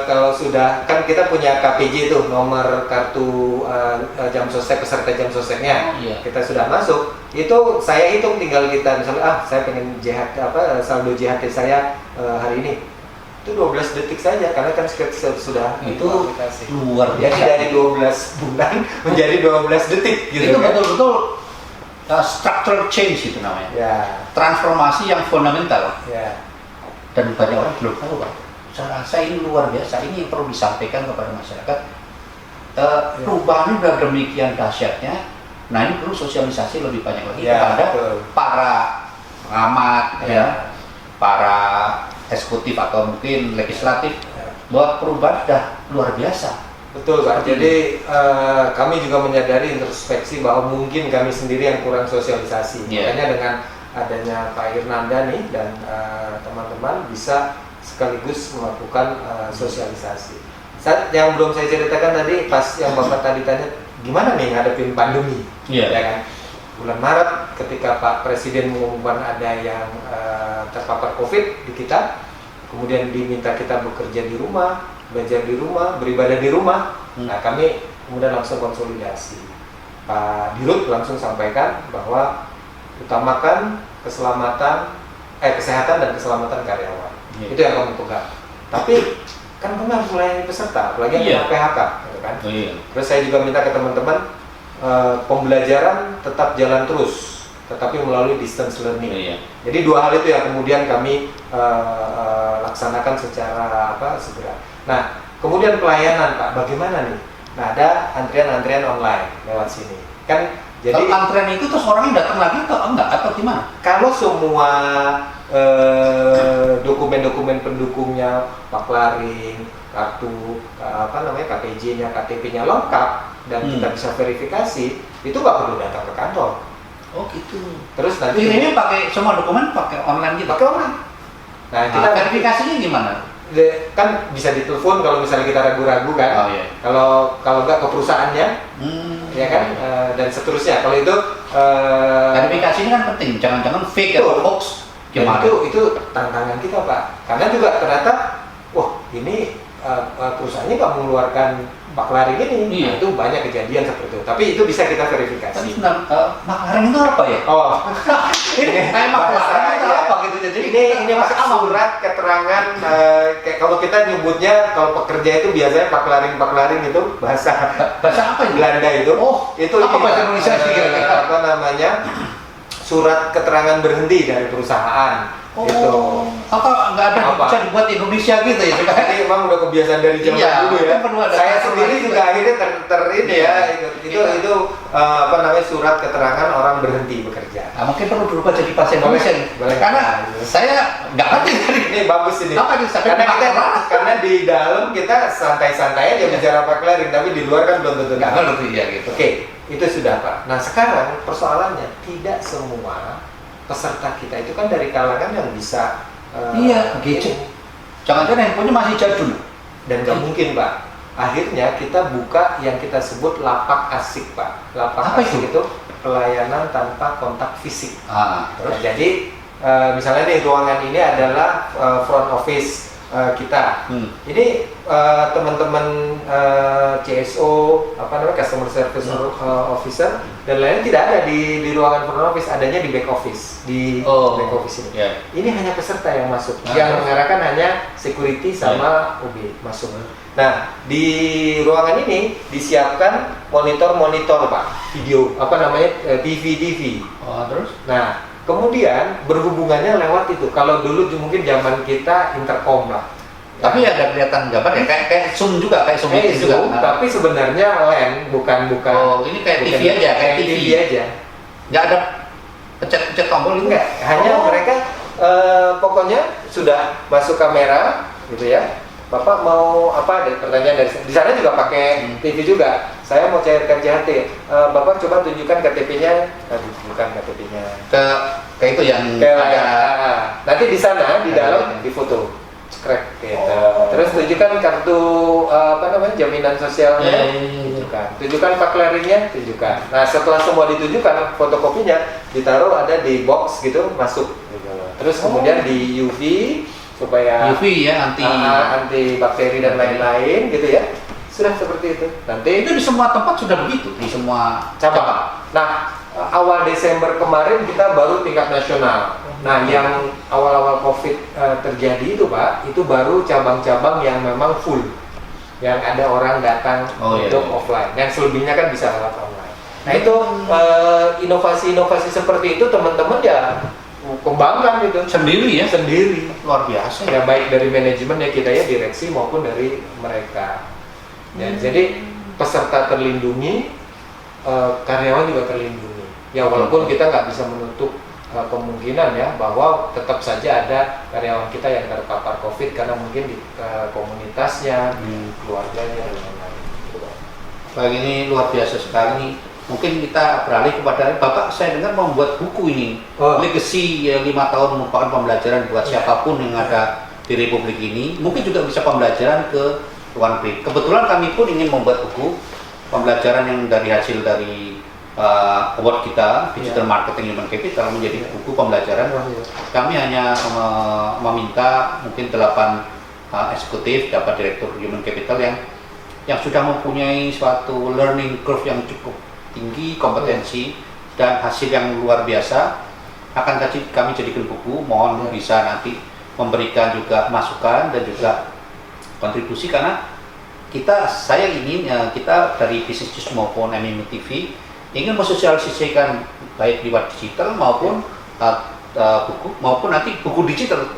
kalau sudah kan kita punya KPJ itu nomor kartu jam sostek peserta jam sosteknya. Iya. Kita sudah masuk. Itu saya hitung tinggal kita misalnya saya pengen saldo JHT saya hari ini. Itu 12 detik saja karena kan sudah itu aplikasi. Luar biasa. Jadi dari 12 bulan menjadi 12 detik gitu. Itu kan? betul-betul structural change itu namanya. Ya. Transformasi yang fundamental. Ya. Dan banyak orang belum tahu Pak. Saya rasa ini luar biasa. Ini yang perlu disampaikan kepada masyarakat. Perubahan ini sudah demikian dahsyatnya. Nah ini perlu sosialisasi lebih banyak lagi kepada para pengamat, ya, para eksekutif atau mungkin legislatif, bahwa perubahan sudah luar biasa. Betul Pak, jadi kami juga menyadari introspeksi bahwa mungkin kami sendiri yang kurang sosialisasi. Makanya dengan adanya Pak Irnanda nih dan teman-teman bisa sekaligus melakukan sosialisasi. Yang belum saya ceritakan tadi, pas yang Bapak tadi tanya, gimana nih ngadepin pandemi? Ya kan? Bulan Maret ketika Pak Presiden mengumumkan ada yang terpapar COVID di kita, kemudian diminta kita bekerja di rumah, belajar di rumah, beribadah di rumah. Nah kami kemudian langsung konsolidasi. Pak Dirut langsung sampaikan bahwa utamakan kesehatan dan keselamatan karyawan. Itu yang kami pegang. Tapi kan kami harus melayani peserta, apalagi yang kena PHK, gitu kan. Terus saya juga minta ke teman-teman pembelajaran tetap jalan terus, tetapi melalui distance learning. Jadi dua hal itu yang kemudian kami laksanakan secara segera. Nah, kemudian pelayanan Pak, bagaimana nih? Nah, ada antrian-antrian online lewat sini. Kan jadi antrian itu terus orangnya datang lagi atau enggak atau gimana? Kalau semua dokumen-dokumen pendukungnya, paklaring, kartu KPJ-nya, KTP-nya lengkap dan kita bisa verifikasi, itu nggak perlu datang ke kantor. Oh gitu. Terus nanti ini pakai semua dokumen pakai online gitu. Pakai online. Nah, kita verifikasinya gimana? Kan bisa ditelepon kalau misalnya kita ragu-ragu kan. Oh, iya. Kalau nggak ke perusahaannya, ya kan, dan seterusnya. Kalau itu verifikasi ini kan penting. Jangan-jangan fake atau hoax. Gimana? Itu tantangan kita Pak. Karena juga ternyata, wah ini perusahaannya nggak mengeluarkan paklaring ini. Nah, itu banyak kejadian seperti itu. Tapi itu bisa kita verifikasi. Tapi paklaring itu apa ya? Oh, ini paklaring itu apa gitu? Jadi ini surat keterangan. Kayak kalau kita nyebutnya, kalau pekerja itu biasanya paklaring itu bahasa apa ini? Belanda itu. Oh, itu apa bahasa Indonesia sih kira-kira? Apa namanya? Surat keterangan berhenti dari perusahaan. Oh, gitu. Apa nggak ada bisa dibuat Indonesia gitu ya? Ini emang udah kebiasaan dari zaman dulu ya. Saya sendiri juga akhirnya itu surat keterangan orang berhenti bekerja. Nah, mungkin perlu berubah jadi bahasa Indonesia nih. Karena saya nggak ngerti ini bagus ini. Karena di dalam kita santai-santai aja bicara paklaring, tapi di luar kan belum tentu nggak ngerti ya gitu. Oke, itu sudah Pak. Nah sekarang persoalannya tidak semua peserta kita itu kan dari kalangan yang bisa gadget. Jangan-jangan handphonenya masih jadul. Dan nggak mungkin Pak. Akhirnya kita buka yang kita sebut lapak asik Pak. Lapak apa asik itu pelayanan tanpa kontak fisik. Terus? Nah, jadi misalnya nih ruangan ini adalah front office kita. Ini teman-teman CSO, customer service officer dan lainnya tidak ada di ruangan front office, adanya di back office, back office ini. Ini hanya peserta yang masuk. Yang mengarahkan hanya security sama OB masuk. Nah, di ruangan ini disiapkan monitor-monitor Pak, video, TV. Terus? Nah, kemudian berhubungannya lewat itu. Kalau dulu mungkin zaman kita intercom lah. Tapi ada kelihatan gambar ya, kayak Zoom juga, kayak Zoom meeting juga. Tapi sebenarnya LAN bukan. Oh, ini kayak TV aja, kayak TV aja. Nggak ada pencet tombol gitu? Enggak, hanya mereka pokoknya sudah masuk kamera gitu ya. Bapak mau apa? Ada pertanyaan dari di sana juga pakai TV juga. Saya mau cairkan JHT. Bapak coba tunjukkan KTP-nya. Bukan KTP-nya. Ke itu yang ada. Nanti di sana di dalam di foto. Cekrek gitu. Terus tunjukkan kartu jaminan sosialnya. Tunjukkan pak clearingnya, tunjukkan. Nah setelah semua ditunjukkan, fotokopinya ditaruh ada di box gitu, masuk. Terus kemudian di UV supaya UV ya anti bakteri dan lain-lain gitu ya. Sudah seperti itu. Nanti itu di semua tempat sudah begitu, di semua cabang. Nah awal Desember kemarin kita baru tingkat nasional. Nah yang awal-awal COVID terjadi itu Pak, itu baru cabang-cabang yang memang full, yang ada orang datang untuk offline. Yang selebihnya kan bisa lewat online. Nah itu inovasi-inovasi seperti itu teman-teman ya kembangkan gitu sendiri luar biasa ya, baik dari manajemen ya kita ya, direksi maupun dari mereka ya. Jadi peserta terlindungi, karyawan juga terlindungi ya, walaupun kita nggak bisa menutup kemungkinan ya bahwa tetap saja ada karyawan kita yang terpapar COVID karena mungkin di komunitasnya, di keluarganya dan lain-lain. Baik, ini luar biasa sekali. Mungkin kita beralih kepada Bapak. Saya dengar membuat buku ini, Legacy 5 tahun merupakan pembelajaran buat siapapun yang ada di Republik ini. Mungkin juga bisa pembelajaran ke luar negeri. Kebetulan kami pun ingin membuat buku pembelajaran yang dari hasil dari award kita, Digital Marketing Human Capital, menjadi buku pembelajaran. Kami hanya meminta mungkin 8 eksekutif, dapat direktur Human Capital yang sudah mempunyai suatu learning curve yang cukup tinggi, kompetensi dan hasil yang luar biasa, akan kami jadikan buku. Mohon bisa nanti memberikan juga masukan dan juga kontribusi, karena saya ingin kita dari Business Juice maupun MMU TV ingin mensosialisasikan baik lewat digital maupun buku maupun nanti buku digital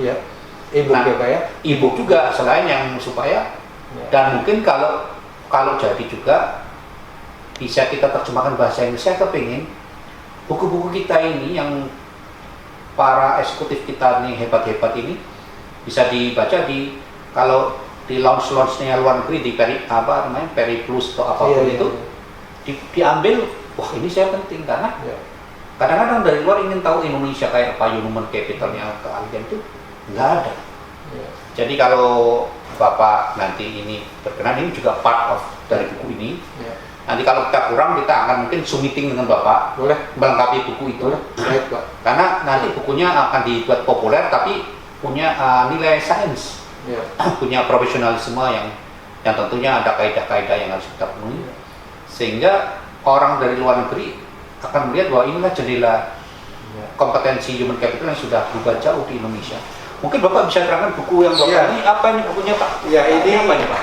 e-book ya Pak ya, e-book juga selain yang supaya dan mungkin kalau jadi juga bisa kita terjemahkan bahasa Indonesia. Saya kepingin buku-buku kita ini yang para eksekutif kita nih hebat-hebat ini bisa dibaca kalau di launch-nya luar negeri, di Peri Plus atau apapun itu diambil. Wah, ini saya penting karena kadang-kadang dari luar ingin tahu Indonesia kayak apa, human capitalnya keahlian itu nggak ada. Jadi kalau Bapak nanti ini berkenan, ini juga part of dari buku ini. Nanti kalau kita kurang, kita akan mungkin Zoom meeting dengan Bapak, melengkapi buku itu. Karena nanti bukunya akan dibuat populer, tapi punya nilai sains, punya profesionalisme yang tentunya ada kaidah-kaidah yang harus kita penuhi, sehingga orang dari luar negeri akan melihat bahwa inilah jendela kompetensi human capital yang sudah berubah jauh di Indonesia. Mungkin Bapak bisa terangkan buku yang Bapak ini, apa ini bukunya Pak? Ya, ini apa ini Pak?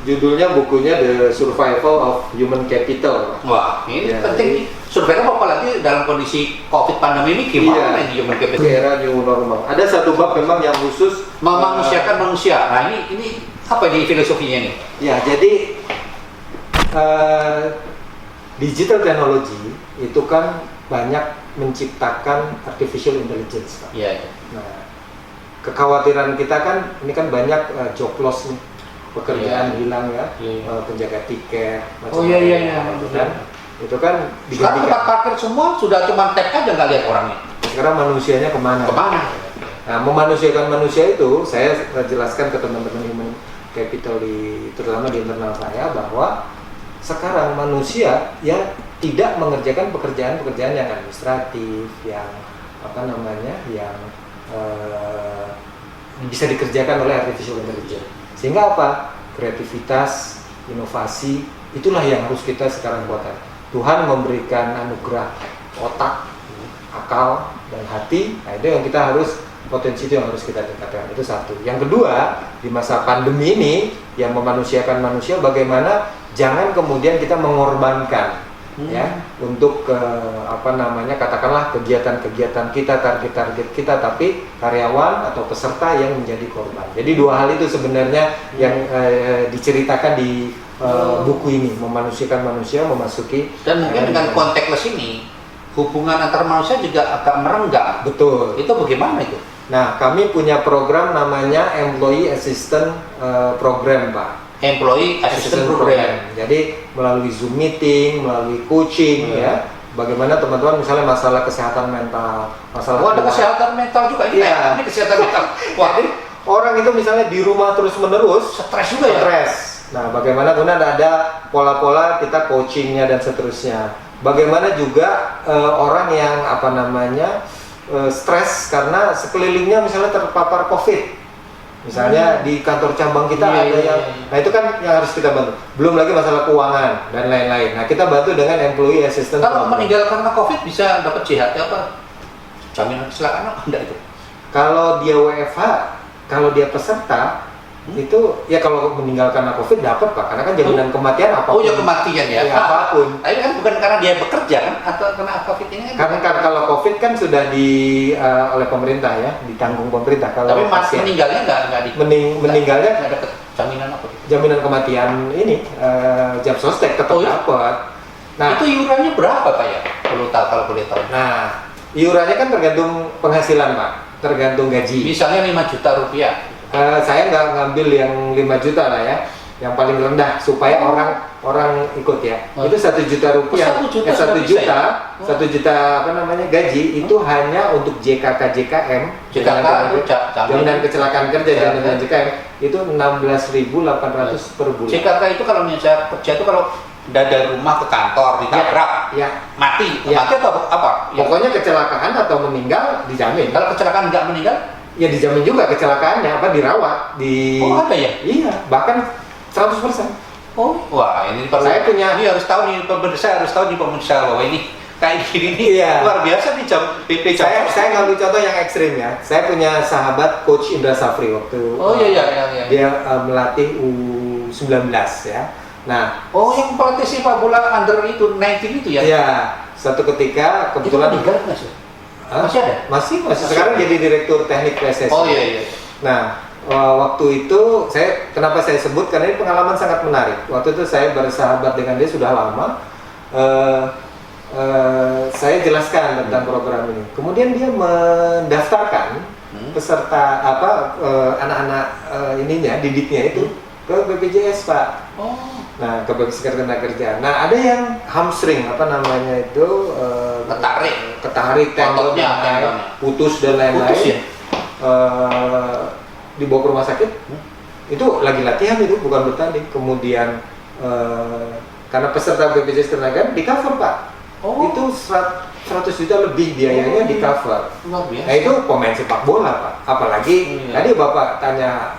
Judulnya bukunya The Survival of Human Capital. Wah, ini penting nih. Survival apalagi dalam kondisi COVID pandemi ini gimana ini human capital? Era new normal. Ada satu bab memang yang khusus memanusiakan manusia. Nah, ini apa di filosofinya nih? Ya, jadi digital technology itu kan banyak menciptakan artificial intelligence, Pak. Nah, kekhawatiran kita kan ini kan banyak job loss nih, pekerjaan hilang ya, penjaga tiket, dan itu kan sekarang tempat parkir semua sudah cuma tap aja nggak lihat orangnya. Sekarang manusianya kemana? Nah, memanusiakan manusia itu saya jelaskan ke teman-teman human capital terutama di internal saya bahwa sekarang manusia yang tidak mengerjakan pekerjaan-pekerjaan yang administratif, yang yang bisa dikerjakan oleh artificial intelligence. Sehingga apa? Kreativitas, inovasi, itulah yang harus kita sekarang kuatkan. Tuhan memberikan anugerah otak, akal, dan hati. Nah, itu yang kita harus, potensi itu yang harus kita tingkatkan. Itu satu. Yang kedua, di masa pandemi ini yang memanusiakan manusia, bagaimana jangan kemudian kita mengorbankan ya untuk katakanlah kegiatan-kegiatan kita, target-target kita, tapi karyawan atau peserta yang menjadi korban. Jadi dua hal itu sebenarnya yang diceritakan di buku ini, memanusiakan manusia memasuki. Dan mungkin dengan konteksnya ini hubungan antar manusia juga agak merenggang. Betul. Itu bagaimana itu? Nah, kami punya program namanya Employee Assistant Program, Pak. Employee Assistant Program. Jadi melalui Zoom meeting, melalui coaching, ya. Bagaimana teman-teman misalnya masalah kesehatan mental, masalah Ada kesehatan mental juga ini. Iya. Ini kesehatan mental. Wah, Jadi orang itu misalnya di rumah terus-menerus stres juga ya. stres. Nah, bagaimana kemudian ada pola-pola kita coachingnya dan seterusnya. Bagaimana juga orang yang stres karena sekelilingnya misalnya terpapar COVID. Misalnya di kantor cabang kita ada yang, nah itu kan yang harus kita bantu. Belum lagi masalah keuangan dan lain-lain. Nah, kita bantu dengan employee assistant. Kalau program. meninggal karena COVID bisa dapat JHT apa? Jaminan kecelakaan apa enggak itu? Kalau dia WFH, kalau dia peserta, itu ya kalau meninggal karena COVID dapat, Pak, karena kan jaminan kematian apapun. Oh ya, kematian ya. Ya, apapun. Tapi kan bukan karena dia bekerja kan, atau karena COVID ini kan? Karena kalau COVID kan sudah oleh pemerintah ya, ditanggung pemerintah. Kalau Tapi pasien meninggalnya nggak meninggalnya nggak dapat jaminan apa? jaminan kematian ini jam sostek tetap Oh, iya? dapat. Nah, Itu iurannya berapa Pak ya? Kalau boleh tahu. nah, iurannya kan tergantung penghasilan, Pak, tergantung gaji. Misalnya 5 juta rupiah. Saya nggak ngambil yang 5 juta lah ya, yang paling rendah supaya orang ikut ya. Itu 1 juta rupiah. 1 juta 1 sudah juta, bisa ya? 1 juta gaji itu hanya untuk JKK JKM, JKK itu jaminan kecelakaan kerja, Ya, jaminan ya. JKM itu 16.800 per bulan. JKK itu kalau misalnya kerja itu kalau dari rumah ke kantor ditabrak, Ya, mati Ya. atau apa? Ya. pokoknya kecelakaan atau meninggal dijamin. Kalau kecelakaan nggak meninggal, Ya dijamin juga kecelakaannya, dirawat di. oh ada ya? Iya, bahkan 100%. Oh, wah ini Saya punya- ini harus tahu nih pemirsa, harus tahu nih pemirsa bahwa ini kayak gini nih Iya. luar biasa nih BP jam. Saya ngambil contoh yang ekstrim ya. Saya punya sahabat coach Indra Safri waktu Oh iya. dia melatih U19 ya. Nah, Oh yang pelatih sepak bola under itu 19 itu ya? ya satu ketika Itu kebetulan meninggal nggak sih? Hah? Masih ada? masih sekarang jadi direktur teknik PSSI. Oh iya. Nah, waktu itu kenapa saya sebut karena ini pengalaman sangat menarik. Waktu itu saya bersahabat dengan dia sudah lama. Saya jelaskan tentang program ini. Kemudian dia mendaftarkan peserta anak-anak didiknya itu ke BPJS, Pak. Oh. Nah, ke BPJS Ketenagakerjaan. Nah, ada yang hamstring ketarik Ototnya, tendonnya. putus dan lain-lain. Putus ya? Dibawa ke rumah sakit. Itu lagi latihan, itu bukan bertanding. Kemudian karena peserta BPJS Ketenagakerjaan di cover, Pak. Oh. Itu 100 juta lebih biayanya di cover. Luar biasa. Nah, itu pemain sepak bola, Pak. Apalagi tadi Bapak tanya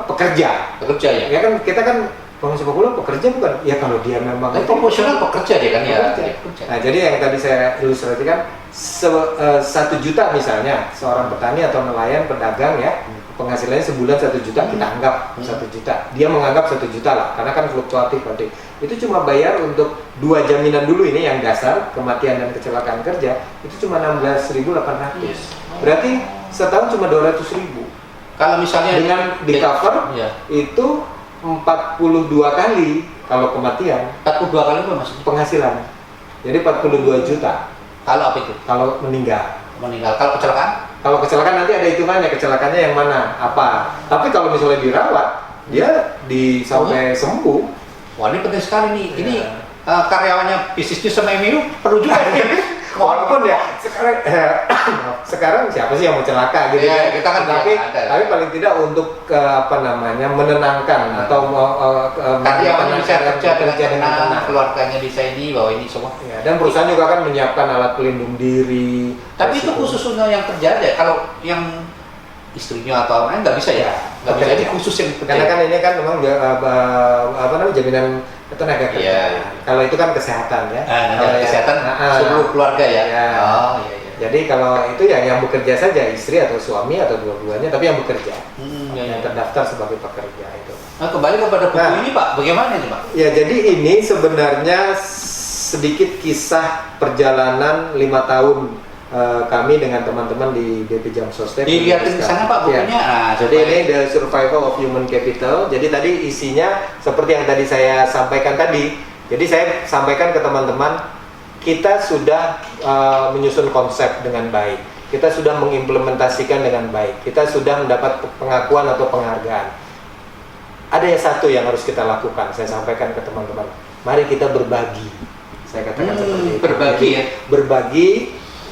pekerja. Bekerja ya? Ya kan kita kan pemain sepak bola pekerja bukan? Ya kalau dia memang Tapi profesional bekerja dia kan ya? Bekerja. Dia bekerja. Nah, jadi yang tadi saya ilustrasikan 1 juta misalnya seorang petani atau nelayan pedagang ya, penghasilannya sebulan 1 juta, kita anggap 1 juta. Dia menganggap 1 juta lah, karena kan fluktuatif nanti. Itu cuma bayar untuk 2 jaminan dulu ini yang dasar kematian dan kecelakaan kerja itu cuma 16.800. Berarti setahun cuma 200.000. Kalau misalnya Dengan di cover ya. itu 42 kali kalau kematian 42 kali apa maksudnya? penghasilan. Jadi 42 juta Kalau apa itu? kalau meninggal. Meninggal. Kalau kecelakaan? Kalau kecelakaan nanti ada hitungannya, kecelakaannya yang mana, apa. Tapi kalau misalnya dirawat, dia sampai sembuh. Wah ini penting sekali nih. Ini Ya. karyawannya bisnisnya sama MU perlu juga nih. Walaupun ya sekarang siapa sih yang mau celaka gitu Ya, ya? kita kan tapi nggak ada. tapi paling tidak untuk menenangkan atau Karyawannya bisa kerja dengan tenang, tenang. keluarganya bisa ini bahwa ini semua. Ya, dan perusahaan juga kan menyiapkan alat pelindung diri. Tapi itu khusus untuk yang kerja aja. Kalau yang istrinya atau orang nggak bisa ya? Nggak bisa. Ini khusus yang kerja. Karena kan ini kan memang jaminan tenaga kerja. Iya. Kalau itu kan kesehatan ya. Kalau kesehatan seluruh keluarga ya. Iya. Oh iya. Jadi kalau itu ya yang bekerja saja, istri atau suami atau dua-duanya, tapi yang bekerja, yang terdaftar sebagai pekerja itu. Nah, kembali kepada buku ini Pak, bagaimana ini Pak? Ya, jadi ini sebenarnya sedikit kisah perjalanan 5 tahun kami dengan teman-teman di BP Jam Sostek. Dilihatin di sana Pak bukunya. Ya. Nah, Jadi ini The Survival of Human Capital. Jadi tadi isinya seperti yang tadi saya sampaikan tadi. Jadi saya sampaikan ke teman-teman, kita sudah menyusun konsep dengan baik. kita sudah mengimplementasikan dengan baik, kita sudah mendapat pengakuan atau penghargaan. Ada yang satu yang harus kita lakukan, saya sampaikan ke teman-teman, mari kita berbagi. Saya katakan seperti itu. Berbagi ya? Berbagi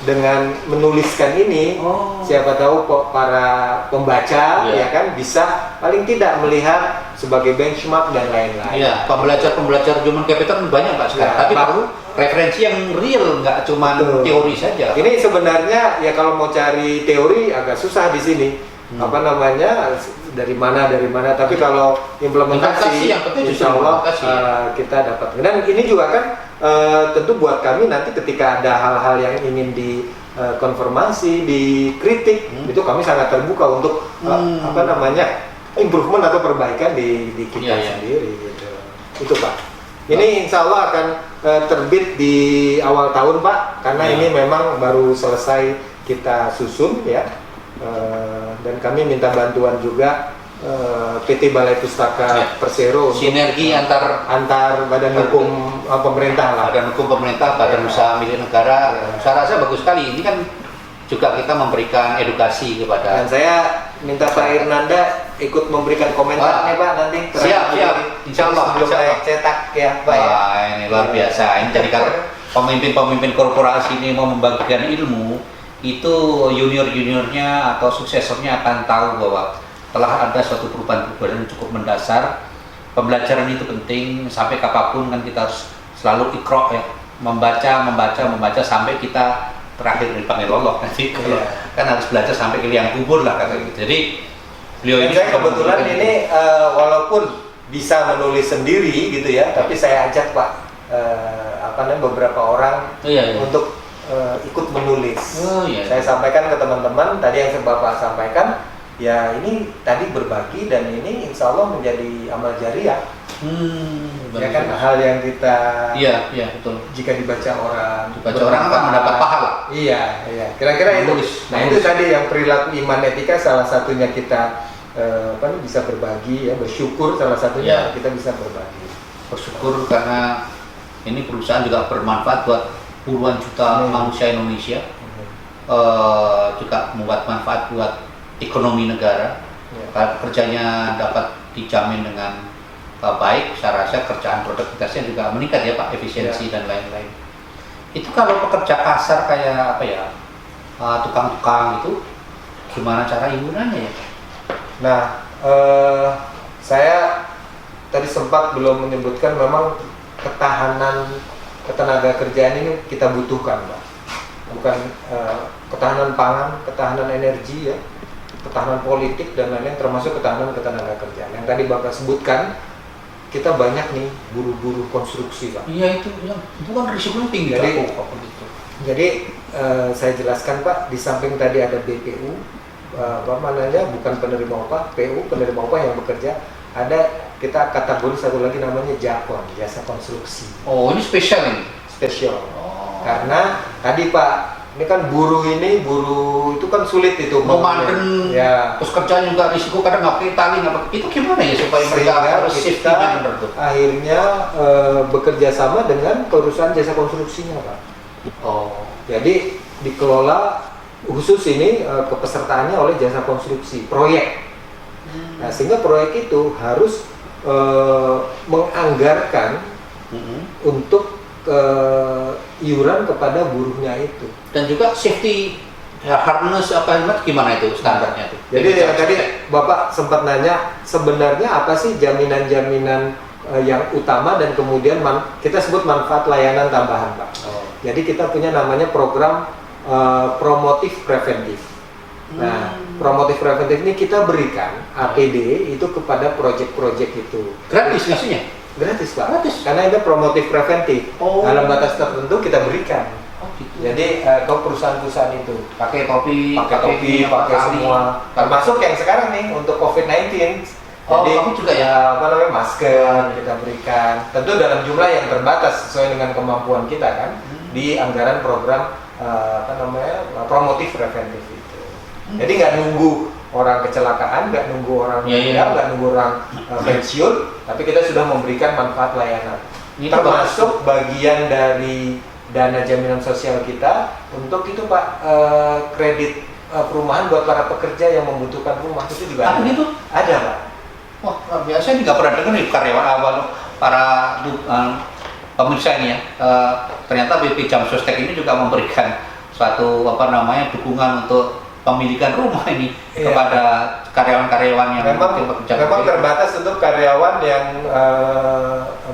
dengan menuliskan ini, siapa tahu kok para pembaca ya kan bisa paling tidak melihat sebagai benchmark dan lain-lain. Iya, pembelajar human capital banyak Pak sekarang, tapi perlu referensi yang real, nggak cuma teori saja. Ini sebenarnya ya kalau mau cari teori agak susah di sini. Apa namanya, dari mana, tapi kalau implementasi yang penting insya Allah kita dapat. Dan ini juga kan tentu buat kami nanti ketika ada hal-hal yang ingin dikonfirmasi, dikritik, itu kami sangat terbuka untuk apa namanya, improvement atau perbaikan di kita sendiri gitu. Itu Pak. Ini insya Allah akan terbit di awal tahun Pak, karena ini memang baru selesai kita susun ya. Dan kami minta bantuan juga PT Balai Pustaka Persero, sinergi antar badan hukum pemerintah lah. Badan hukum pemerintah, badan usaha milik negara. Saya rasa bagus sekali. Ini kan juga kita memberikan edukasi kepada. Dan saya minta Pak Irnanda ikut memberikan komentar nih Pak nanti. Siap. Insya Allah. Sebelum saya cetak ya Pak ya. Ini luar biasa. Ini jadi kalau pemimpin korporasi ini mau membagikan ilmu, itu juniornya atau suksesornya akan tahu bahwa telah ada suatu perubahan-perubahan yang cukup mendasar. Pembelajaran itu penting, sampai kapanpun kan kita harus selalu ikro ya, membaca sampai kita terakhir dipanggil Allah nanti. Kan harus belajar sampai ke liang kubur lah kata gitu. Jadi beliau ini saya kebetulan ini walaupun bisa menulis sendiri gitu ya, tapi saya ajak Pak beberapa orang untuk ikut menulis. Saya sampaikan ke teman-teman tadi yang Bapak sampaikan, ya ini tadi berbagi dan ini insya Allah menjadi amal jariah. Ya kan hal yang kita betul. Jika dibaca orang akan mendapat pahala. Iya. Kira-kira itu. Itu tadi yang perilaku iman etika salah satunya kita bisa berbagi ya, bersyukur salah satunya kita bisa berbagi. Bersyukur karena ini perusahaan juga bermanfaat buat puluhan juta manusia Indonesia, juga membuat manfaat buat ekonomi negara. Kalau kerjanya dapat dijamin dengan baik, saya rasa kerjaan produktivitasnya juga meningkat ya Pak, efisiensi dan lain-lain. Itu kalau pekerja kasar kayak tukang-tukang itu, gimana cara hiburannya ya? Nah, saya tadi sempat belum menyebutkan memang ketahanan ketenaga kerjaan ini kita butuhkan Pak. Bukan ketahanan pangan, ketahanan energi ya, ketahanan politik dan lain-lain, termasuk ketahanan ketenaga kerjaan. Yang tadi Bapak sebutkan, kita banyak nih buru-buru konstruksi Pak. Iya itu kan risikonya tinggi. Jadi saya jelaskan Pak, di samping tadi ada BPU, bukan penerima upah, PU penerima upah yang bekerja, ada kita kategori satu lagi namanya JAKON, jasa konstruksi. Oh ini spesial ini? Spesial. Karena tadi Pak, ini kan buruh itu kan sulit itu memanen ya. Terus kerjaan juga risiko, kadang nggak pakai tali, itu gimana ya supaya mereka harus safety benar tuh? Akhirnya bekerja sama dengan perusahaan jasa konstruksinya Pak. Jadi dikelola khusus ini kepesertaannya oleh jasa konstruksi proyek. Nah, sehingga proyek itu harus menganggarkan untuk iuran kepada buruhnya itu. Dan juga safety harness gimana itu standarnya itu? Jadi tadi Bapak sempat nanya sebenarnya apa sih jaminan-jaminan yang utama dan kemudian kita sebut manfaat layanan tambahan Pak. Jadi kita punya namanya program promotif preventif. Nah, promotif preventif ini kita berikan APD itu kepada proyek-proyek itu. Gratis ngasihnya? Gratis Pak. Gratis. Karena itu promotif preventif. Dalam batas tertentu kita berikan. Gitu. Jadi kalau perusahaan-perusahaan itu pakai topi, pakai semua. Termasuk yang sekarang nih untuk COVID-19. Jadi juga ya masker kita berikan. Tentu dalam jumlah yang terbatas sesuai dengan kemampuan kita kan. Di anggaran program promotif preventif itu. Jadi nggak nunggu orang kecelakaan, nggak nunggu orang meninggal, nggak nunggu orang pensiun, tapi kita sudah memberikan manfaat layanan. Termasuk bagian dari dana jaminan sosial kita untuk itu Pak, kredit perumahan buat para pekerja yang membutuhkan rumah itu juga ada. Gitu? Ada Pak. Wah, biasa ini nggak pernah dengar nih karyawan para pemirsa ini ya. Ternyata BP Jam Sostek ini juga memberikan suatu dukungan untuk pemilikan rumah ini kepada karyawan-karyawan yang memang terbatas untuk karyawan yang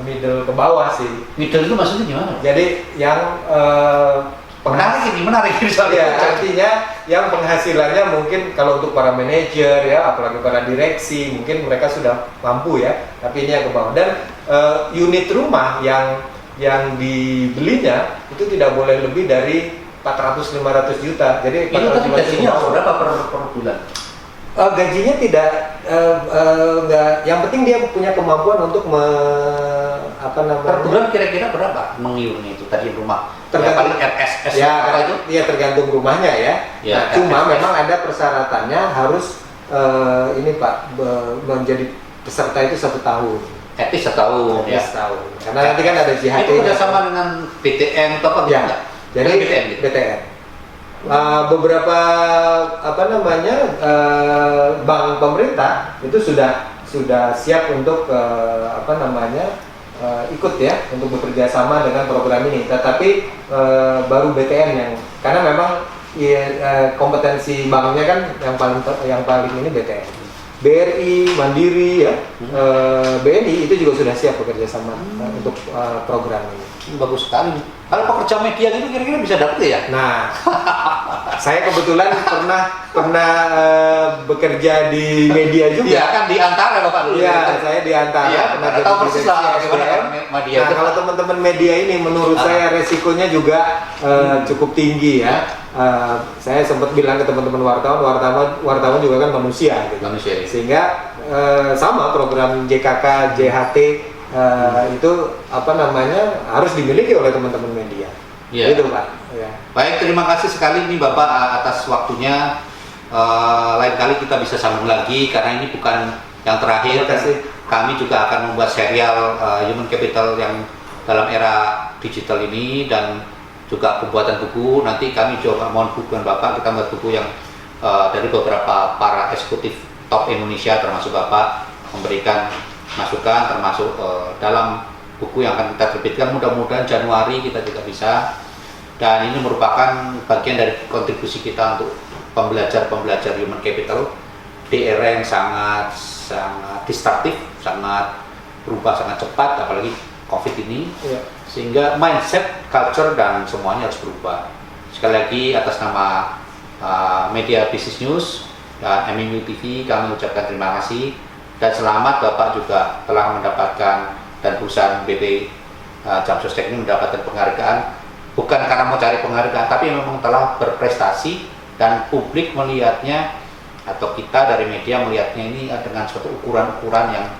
middle ke bawah sih. Middle itu maksudnya gimana? Jadi yang menarik ya, artinya yang penghasilannya mungkin kalau untuk para manajer ya, apalagi para direksi mungkin mereka sudah mampu ya, tapi ini yang ke bawah. Dan unit rumah yang dibelinya itu tidak boleh lebih dari 400-500 juta. Jadi itu tadi gajinya berapa per bulan? Gajinya tidak enggak, yang penting dia punya kemampuan untuk per bulan kira-kira berapa mengiurnya itu tadi rumah? Tergantung RSS ya, apa itu? Iya tergantung rumahnya ya. Nah, cuma memang ada persyaratannya harus ini Pak, menjadi peserta itu 1 tahun. Etis 1 tahun ya. Tahun. Karena nanti kan ada JHT. Itu kerjasama dengan BTN atau apa ya. Jadi BTN gitu? BTN. Beberapa bank pemerintah itu sudah siap untuk ikut ya untuk bekerja sama dengan program ini. Tetapi baru BTN yang, karena memang kompetensi banknya kan yang paling ini BTN. BRI, Mandiri ya, BNI itu juga sudah siap bekerja sama untuk program ini. Bagus sekali. Kalau pekerja media itu kira-kira bisa dapat ya? Nah, saya kebetulan pernah bekerja di media juga. Iya kan di Antara Bapak dulu. Iya, saya di Antara. Iya, tahu persis lah bagaimana media. Nah, kalau teman-teman media ini menurut saya resikonya juga cukup tinggi ya. Saya sempat bilang ke teman-teman wartawan juga kan manusia gitu. Manusia. Sehingga sama program JKK, JHT itu harus dimiliki oleh teman-teman media. Ya. Itu Pak. Ya. Baik, terima kasih sekali nih Bapak atas waktunya. Lain kali kita bisa sambung lagi karena ini bukan yang terakhir. Kami juga akan membuat serial Human Capital yang dalam era digital ini dan juga pembuatan buku. Nanti kami juga mohon dukungan Bapak, kita membuat buku yang dari beberapa para eksekutif top Indonesia termasuk Bapak memberikan masukan termasuk dalam buku yang akan kita terbitkan mudah-mudahan Januari kita juga bisa, dan ini merupakan bagian dari kontribusi kita untuk pembelajar human capital di era yang sangat disruptif, sangat berubah sangat cepat apalagi COVID ini sehingga mindset, culture dan semuanya harus berubah. Sekali lagi atas nama Media Business News dan MMU TV kami ucapkan terima kasih. Dan selamat Bapak juga telah mendapatkan dan perusahaan BP Jam Sostek ini mendapatkan penghargaan bukan karena mau cari penghargaan, tapi memang telah berprestasi dan publik melihatnya atau kita dari media melihatnya ini dengan suatu ukuran-ukuran yang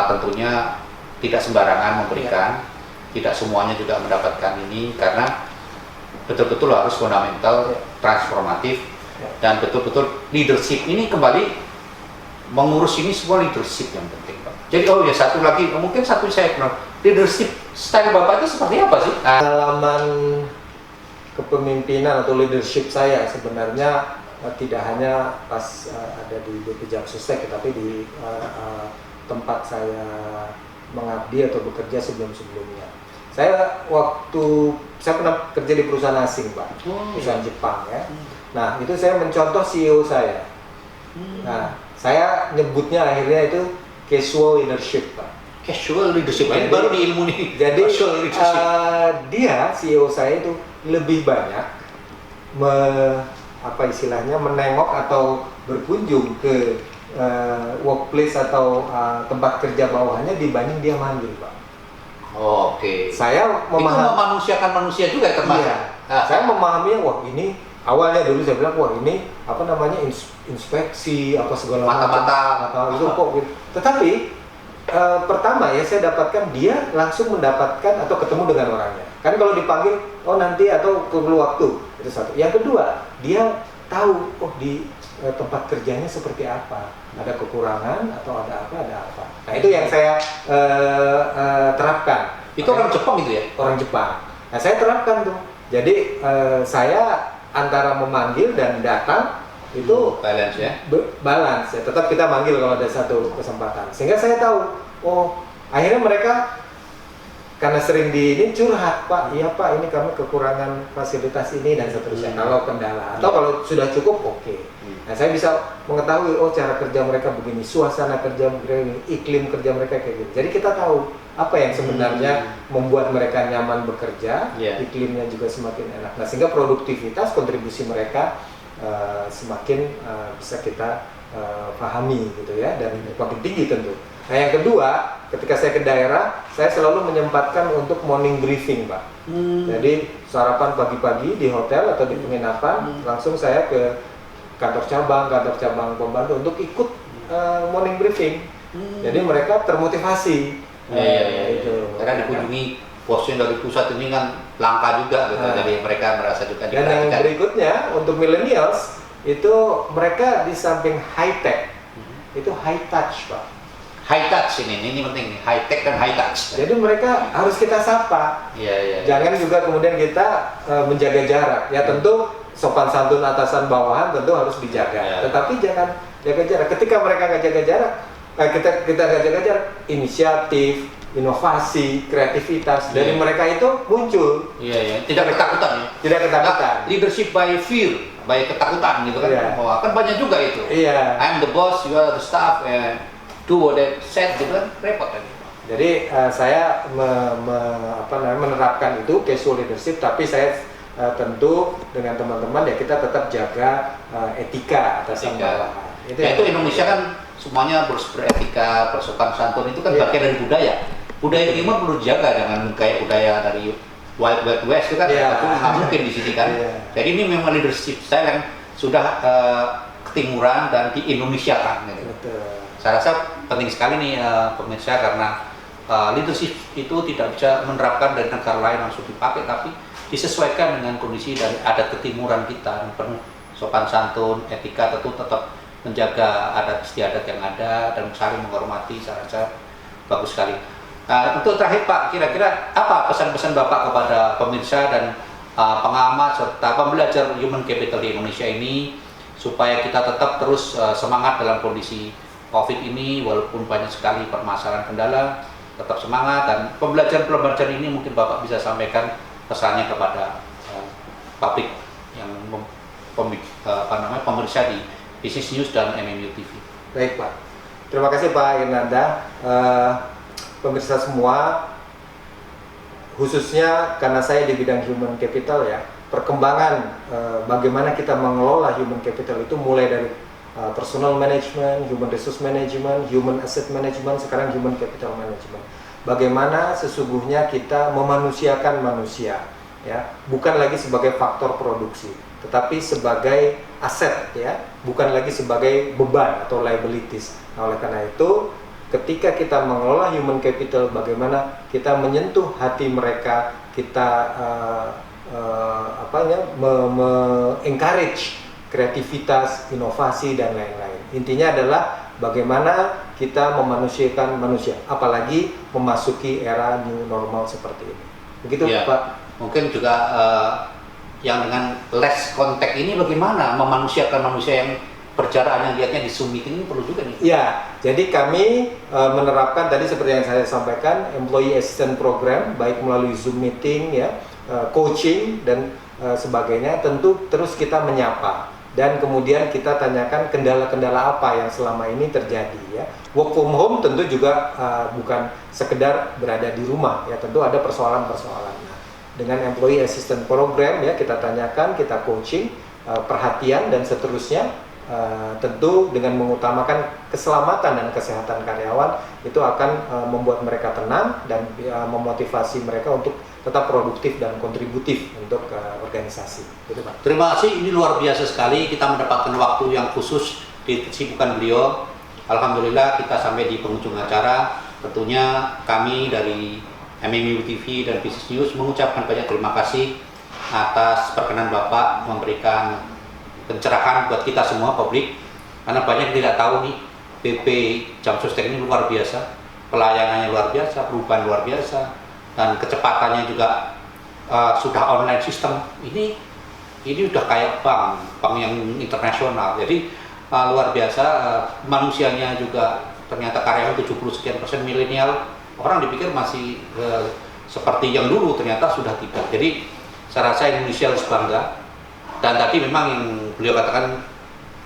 tentunya tidak sembarangan memberikan, tidak semuanya juga mendapatkan ini karena betul-betul harus fundamental, transformatif dan betul-betul leadership ini kembali mengurus ini semua leadership yang penting Pak. Jadi satu lagi mungkin saya kenal leadership style Bapak itu seperti apa sih? Pengalaman kepemimpinan atau leadership saya sebenarnya tidak hanya pas ada di BP Jam Sostek tapi di tempat saya mengabdi atau bekerja sebelum-sebelumnya. Saya pernah kerja di perusahaan asing Pak, perusahaan Jepang ya. Nah itu saya mencontoh CEO saya. Nah saya nyebutnya akhirnya itu casual leadership Pak. Casual leadership, ini baru di ilmu nih. Jadi dia CEO saya itu lebih banyak menengok atau berkunjung ke workplace atau tempat kerja bawahannya dibanding dia manggil Pak. Oke. Saya memanusiakan manusia juga termasuk. Iya. Saya memahaminya ini awalnya dulu saya bilang ini inspeksi apa segala mata itu kok gitu. Tetapi pertama ya saya dapatkan dia langsung mendapatkan atau ketemu dengan orangnya. Kan kalau dipanggil nanti atau perlu waktu itu satu. Yang kedua dia tahu di tempat kerjanya seperti apa, ada kekurangan atau ada apa. Nah itu yang saya terapkan. Itu orang Jepang itu ya? Orang Jepang. Nah, saya terapkan tuh. Jadi saya antara memanggil dan datang itu balance ya. Balance ya. Tetap kita manggil kalau ada satu kesempatan. Sehingga saya tahu, oh akhirnya mereka karena sering ini curhat, Pak, iya Pak, ini kami kekurangan fasilitas ini dan seterusnya. Kalau kendala atau kalau sudah cukup, oke. Nah, saya bisa mengetahui, oh cara kerja mereka begini, suasana kerja begini, iklim kerja mereka kayak gini. Jadi kita tahu apa yang sebenarnya membuat mereka nyaman bekerja, iklimnya juga semakin enak. Nah, sehingga produktivitas, kontribusi mereka semakin bisa kita pahami gitu ya, dan makin tinggi tentu. Nah, yang kedua, ketika saya ke daerah, saya selalu menyempatkan untuk morning briefing, Pak. Jadi sarapan pagi-pagi di hotel atau di penginapan, langsung saya ke kantor cabang pembantu untuk ikut morning briefing. Jadi mereka termotivasi. Itu. Karena dikunjungi bosnya dari pusat ini kan langka juga gitu. Jadi mereka merasa juga diperhatikan. Dan yang berikutnya untuk millennials itu mereka di samping high tech itu high touch, Pak. High touch ini penting, high tech dan high touch. Jadi mereka harus kita sapa. Jangan juga kemudian kita menjaga jarak. Ya tentu sopan santun atasan bawahan tentu harus dijaga. Tetapi jangan jaga jarak. Ketika mereka nggak jaga jarak, kita nggak jaga jarak, inisiatif, inovasi, kreativitas dari mereka itu muncul. Tidak ketakutan ya. Tidak ketakutan. Leadership by fear, by ketakutan gitu kan. Wah, kan banyak juga itu. I'm the boss, you are the staff. Do what they said gitu kan, repot kan. Jadi saya menerapkan itu casual leadership, tapi saya tentu dengan teman-teman ya kita tetap jaga etika atasan bawahan. Itu Indonesia kan semuanya beretika, bersopan santun itu kan bagian dari budaya. Budaya timur perlu dijaga, jangan kayak budaya dari Wild West itu kan itu nggak mungkin di sini kan. Jadi ini memang leadership style yang sudah ketimuran dan di Indonesia kan. Gitu. Saya rasa penting sekali nih pemirsa, karena leadership itu tidak bisa menerapkan dari negara lain langsung dipakai, tapi disesuaikan dengan kondisi dan adat ketimuran kita yang penuh sopan santun, etika, tentu tetap menjaga adat istiadat yang ada dan saling menghormati. Saya rasa bagus sekali. Untuk terakhir Pak, kira-kira apa pesan-pesan Bapak kepada pemirsa dan pengamat serta pembelajar human capital di Indonesia ini supaya kita tetap terus semangat dalam kondisi COVID ini, walaupun banyak sekali permasalahan kendala, tetap semangat. Dan pembelajaran ini mungkin Bapak bisa sampaikan pesannya kepada publik yang pemirsa di Business News dan MMU TV. Baik Pak, terima kasih Pak Irnanda. Pemirsa semua, khususnya karena saya di bidang human capital ya, perkembangan bagaimana kita mengelola human capital itu mulai dari personal management, human resource management, human asset management, sekarang human capital management. Bagaimana sesungguhnya kita memanusiakan manusia, ya, bukan lagi sebagai faktor produksi, tetapi sebagai aset, ya, bukan lagi sebagai beban atau liabilities. Nah, oleh karena itu, ketika kita mengelola human capital, bagaimana kita menyentuh hati mereka, kita encourage kreativitas, inovasi, dan lain-lain. Intinya adalah bagaimana kita memanusiakan manusia, apalagi memasuki era new normal seperti ini. Begitu Pak. Mungkin juga yang dengan less contact ini bagaimana memanusiakan manusia yang perjalanan yang lihatnya di Zoom meeting ini perlu juga nih. Ya, jadi kami menerapkan tadi seperti yang saya sampaikan, employee assistance program, baik melalui Zoom meeting, ya, coaching, dan sebagainya. Tentu terus kita menyapa. Dan kemudian kita tanyakan kendala-kendala apa yang selama ini terjadi, ya. Work from home tentu juga bukan sekedar berada di rumah, ya, tentu ada persoalan-persoalan. Nah, dengan employee assistance program, ya, kita tanyakan, kita coaching, perhatian dan seterusnya. Tentu dengan mengutamakan keselamatan dan kesehatan karyawan itu akan membuat mereka tenang dan memotivasi mereka untuk tetap produktif dan kontributif untuk organisasi. Gitu, Pak. Terima kasih, ini luar biasa sekali kita mendapatkan waktu yang khusus di kesibukan beliau. Alhamdulillah kita sampai di penghujung acara. Tentunya kami dari MMU TV dan Business News mengucapkan banyak terima kasih atas perkenan Bapak memberikan pencerahan buat kita semua publik, karena banyak yang tidak tahu nih BP Jam Sostek ini luar biasa, pelayanannya luar biasa, perubahan luar biasa, dan kecepatannya juga sudah online system. Ini udah kayak bank yang internasional. Jadi luar biasa, manusianya juga ternyata karyawan 70% milenial. Orang dipikir masih seperti yang dulu, ternyata sudah tidak. Jadi saya rasa Indonesia harus bangga. Dan tadi memang yang beliau katakan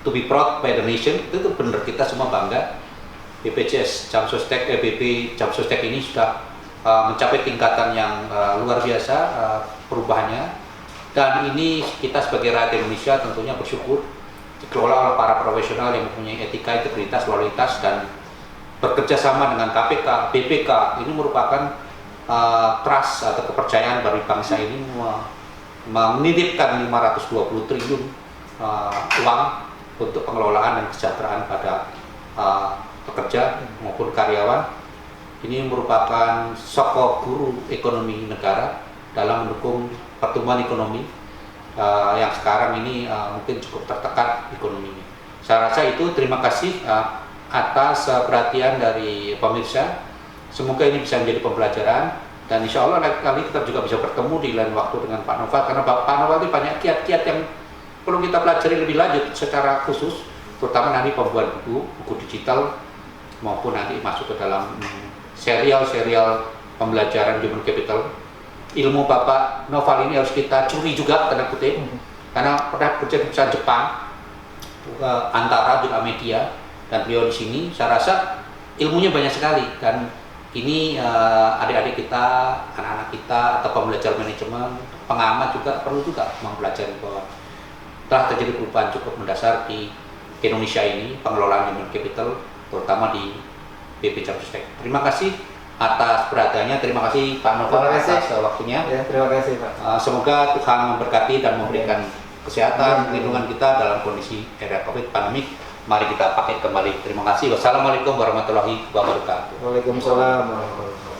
to be proud by the nation, itu benar, kita semua bangga. BPJS Jamsostek, BP Jamsostek ini sudah mencapai tingkatan yang luar biasa perubahannya. Dan ini kita sebagai rakyat Indonesia tentunya bersyukur dikelola oleh para profesional yang mempunyai etika, integritas, loyalitas, dan bekerja sama dengan KPK, BPK. Ini merupakan trust atau kepercayaan bagi bangsa ini menitipkan 520 triliun uang untuk pengelolaan dan kesejahteraan pada pekerja maupun karyawan. Ini merupakan sokok guru ekonomi negara dalam mendukung pertumbuhan ekonomi yang sekarang ini mungkin cukup tertekan ekonominya. Saya rasa itu. Terima kasih atas perhatian dari pemirsa. Semoga ini bisa menjadi pembelajaran, dan insya Allah lain kali kita juga bisa bertemu di lain waktu dengan Pak Noval, karena Pak Noval ini banyak kiat-kiat yang perlu kita pelajari lebih lanjut secara khusus, terutama nanti pembuat buku digital maupun nanti masuk ke dalam serial pembelajaran human capital. Ilmu Bapak Noval ini harus kita curi juga, tanda kutip, karena pernah bekerja di perusahaan Jepang, antara juga media, dan beliau di sini. Saya rasa ilmunya banyak sekali, dan ini adik-adik kita, anak-anak kita, atau pembelajar manajemen, pengamat juga perlu juga mempelajari bahwa telah terjadi perubahan cukup mendasar di Indonesia ini, pengelolaan human capital, terutama di BP Jamsostek. Terima kasih atas perhatiannya. Terima kasih Pak Noval atas waktunya. Ya, terima kasih Pak. Semoga Tuhan memberkati dan memberikan kesehatan, perlindungan kita dalam kondisi era COVID pandemik. Mari kita pakai kembali. Terima kasih. Wassalamualaikum warahmatullahi wabarakatuh. Waalaikumsalam warahmatullahi wabarakatuh.